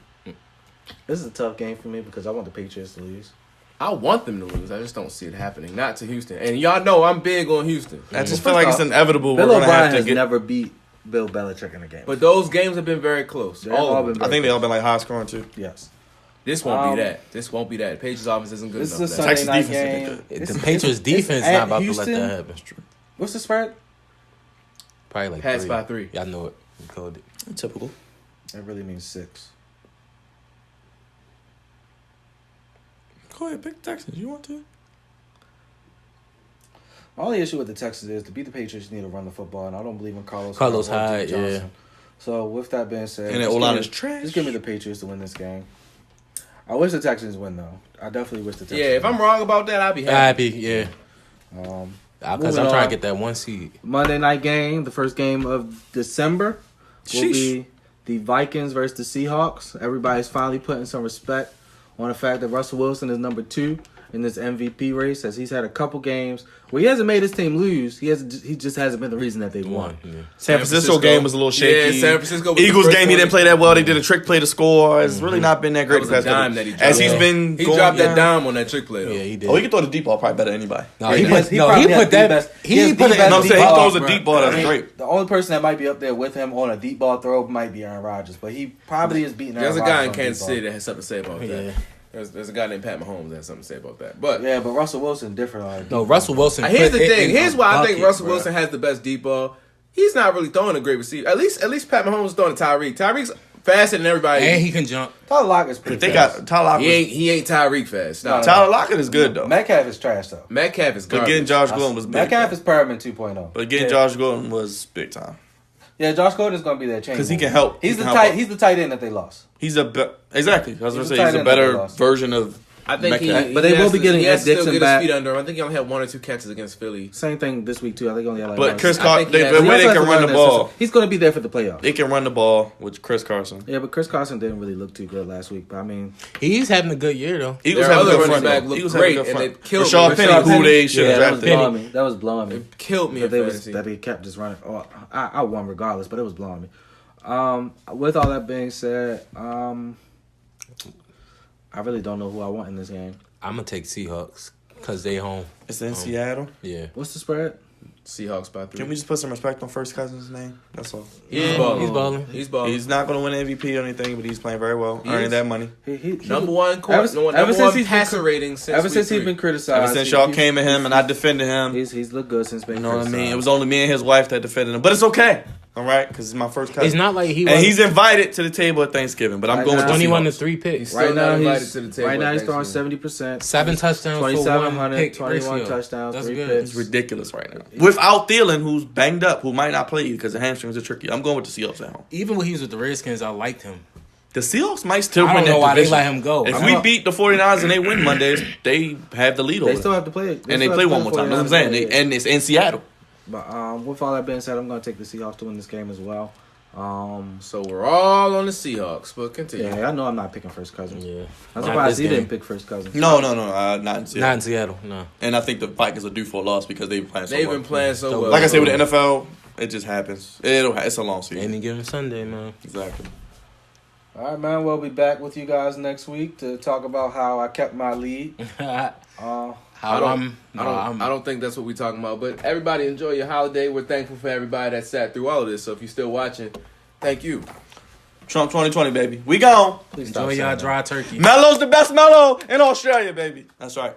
D: This is a tough game for me because I want the Patriots to lose.
B: I want them to lose. I just don't see it happening. Not to Houston. And y'all know I'm big on Houston.
A: I just
D: First
A: feel like it's
D: off,
A: inevitable.
D: Bill
A: We're gonna
D: O'Brien
A: have to
D: has
A: get.
D: never beat Bill Belichick in a game.
B: But those games have been very close.
D: They've
B: All
D: all
B: of them.
D: been
A: I think they all been like high scoring too.
D: Yes.
B: This won't be
D: Um,
B: that. This won't be that. Patriots offense isn't good
D: This
B: enough.
D: is a
B: for that.
D: Sunday
A: Texas
D: night
A: defense
D: game.
A: isn't good.
C: The Patriots defense
D: at
C: not about
D: Houston.
C: to let that happen.
D: What's the spread?
C: Probably like
B: Pass
C: 3.
B: by 3.
C: Y'all know it. We called it.
A: Typical.
D: That really means 6.
A: Go ahead, pick the Texans. You want to?
D: My only issue with the Texans is to beat the Patriots, you need to run the football, and I don't believe in Carlos
C: Hyde,
D: Johnson.
C: yeah.
D: So with that being said,
A: And that
D: just
A: O-line
D: give
A: is
D: me-
A: trash.
D: Just give me the Patriots to win this game. I wish the Texans win though. I definitely wish the Texans.
B: Yeah, if I'm wrong about that, I'll be happy.
C: Happy, yeah.
D: won.
C: Because
D: Moving
C: I'm trying
D: on.
C: to get that 1 seed.
D: Monday night game, the first game of December, will
A: Sheesh.
D: be the Vikings versus the Seahawks. Everybody's finally putting some respect on the fact that Russell Wilson is number 2 in this MVP race, as he's had a couple games where he hasn't made his team lose. He just hasn't been the reason that they've won.
C: Yeah.
A: San Francisco game was a little shaky.
B: Yeah, San Francisco was the
A: Eagles
B: first
A: game, he
B: one
A: didn't play that well. They did a trick play to score. It's really not been that great.
B: That was
A: the
B: a
A: past couple-
B: dime that he dropped.
A: As he's
C: Yeah.
A: been
B: He
A: going
B: dropped that
A: down.
B: dime on that trick play, though.
C: Yeah, he did.
A: Oh, he can throw the deep ball probably better than anybody.
C: No,
D: Yeah,
C: he
D: has-
C: put
D: he
C: no,
D: probably
C: he
D: has
C: put
D: the
C: that.
D: best-
C: He
D: he has
C: put
D: the
C: it.
D: best
A: No, I'm saying he
D: deep
A: throws
D: ball,
A: a deep ball.
D: I
A: That's
D: mean,
A: great.
D: the only person that might be up there with him on a deep ball throw might be Aaron Rodgers, but he probably is beating Aaron
B: There's a
D: Rodgers
B: guy in
D: on
B: Kansas
D: deep
B: City
D: ball.
B: that has something to say about
C: Yeah.
B: that. There's a guy named Pat Mahomes that has something to say about that. But
D: Yeah, but Russell Wilson different. On a deep
C: No,
D: ball.
C: Russell Wilson.
B: here's
C: put
B: the
C: it
B: thing.
C: in
B: Here's
C: a
B: why I think
C: bucket,
B: Russell
C: bruh.
B: Wilson has the best deep ball. He's not really throwing a great receiver. At least Pat Mahomes is throwing to Tyreek. Tyreek's faster than everybody.
C: And he can jump.
D: Tyler Lockett's pretty
A: They
D: fast.
A: got Tyler Lockett.
B: he ain't Tyreek fast. No.
D: No.
A: Tyler Lockett is good though.
D: Metcalf is trash though.
B: Metcalf is
A: But
B: garbage.
A: getting Josh Gordon was big.
D: Metcalf is Perriman 2.0.
A: But getting Josh Gordon was big time.
D: Yeah, Josh Gordon is going to be their change
A: 'Cause he can help.
D: He's
A: He
D: the
A: can
D: tight.
A: help.
D: He's the tight end that they lost.
A: He's exactly. I was gonna
D: He's
A: say
D: a tight
A: he's a
D: end that they
A: better
D: lost.
A: version of.
B: I think
A: Metcalf.
D: But they will be getting
B: he has
D: Ed
B: to still
D: Dixon
B: get
D: back.
B: his feet under him. I think he only had 1 or 2 catches against Philly.
D: Same thing this week too. I think he only had like.
A: But
D: one
A: Chris
D: or two.
B: I
A: Carson,
B: think he has-
A: the
D: He
A: way
D: also
A: they
D: has
A: can
D: to
A: run
D: learn
A: the
D: that
A: ball,
D: system. He's going to be there for the playoffs.
A: they can run the ball with Chris Carson.
D: Yeah, but Chris Carson didn't really look too good last week. But I mean,
C: He's having a good year though.
A: Eagles
B: Their
A: have a
B: other
A: good
B: running
A: front.
B: back
A: though.
B: looked
A: Eagles have a
B: great,
A: good
B: and
A: front.
B: it killed
A: Rashad
B: me.
A: Penny,
D: Rashad
A: who
D: Penny.
A: they should
D: yeah,
A: have
D: that was
A: drafted.
D: blowing me. That was blowing me.
B: It killed me
D: That
B: in
D: they was
B: fantasy.
D: that he kept just running. Oh, I won regardless, but it was blowing me. With all that being said, I really don't know who I want in this game.
C: I'm gonna take Seahawks because they home.
A: It's in Seattle.
C: Yeah.
D: What's the spread?
B: Seahawks by 3.
A: Can we just put some respect on First Cousin's name? That's all.
B: He's balling.
C: He's balling.
B: He's balling.
A: He's not going to win MVP or anything, but he's playing very well,
B: He
A: earning
B: is.
A: that money.
D: He
B: number one
D: ever since he's been-
B: passer rating since
D: Ever since
B: week
D: he's been
B: 3.
D: criticized,
A: Ever since y'all came at him and I defended him,
D: he's looked good since being
A: you know what I mean?
D: criticized.
A: It was only me and his wife that defended him, but it's okay. All right, because it's my first cousin.
C: It's not like he
A: and
C: was.
A: he's invited to the table at Thanksgiving, but I'm going with the
C: 21 to
A: Seahawks.
C: 3 picks.
B: He's still not invited to the table.
D: Right now
B: at
D: he's throwing
B: Thanksgiving.
D: 70%.
C: 7 touchdowns for 1
D: 2,700,
C: pick
D: 21
C: ratio.
D: touchdowns,
C: That's
D: 3
C: good.
D: picks.
A: It's ridiculous right now. Without Thielen, who's banged up, who might not play because the hamstrings are tricky. I'm going with the Seahawks at home.
C: Even when he was with the Redskins, I liked him.
A: The Seahawks might still
C: I
A: win
C: don't know
A: that
C: why they
A: division.
C: let him go.
A: If we beat the 49ers and they win Mondays, they have the lead over
D: They
A: them.
D: still have to play it.
A: And they play one more time. That's what I'm saying. And it's in Seattle.
D: But with all that being said, I'm going to take the Seahawks to win this game as well.
B: So we're all on the Seahawks, but continue.
D: Yeah, I know I'm not picking First Cousins.
C: Yeah.
D: I'm
C: Not
D: surprised
C: this
D: he
C: game.
D: didn't pick First Cousins.
A: No, not in Seattle.
C: Not in Seattle, no.
A: And I think the Vikings are due for a loss because they've been playing so
B: They've
A: well.
B: been playing so well.
A: Like I said with the NFL, it just happens. It's a long season.
C: Any given Sunday, man.
A: Exactly.
D: All right, man. We'll be back with you guys next week to talk about how I kept my lead.
B: I don't think that's what we're talking about. But everybody enjoy your holiday. We're thankful for everybody that sat through all of this. So if you're still watching, thank you.
A: Trump 2020, baby. We gone.
D: Please stop
C: Enjoy
D: saying
C: y'all
D: that.
C: dry turkey.
A: Melo's the best Melo in Australia, baby. That's right.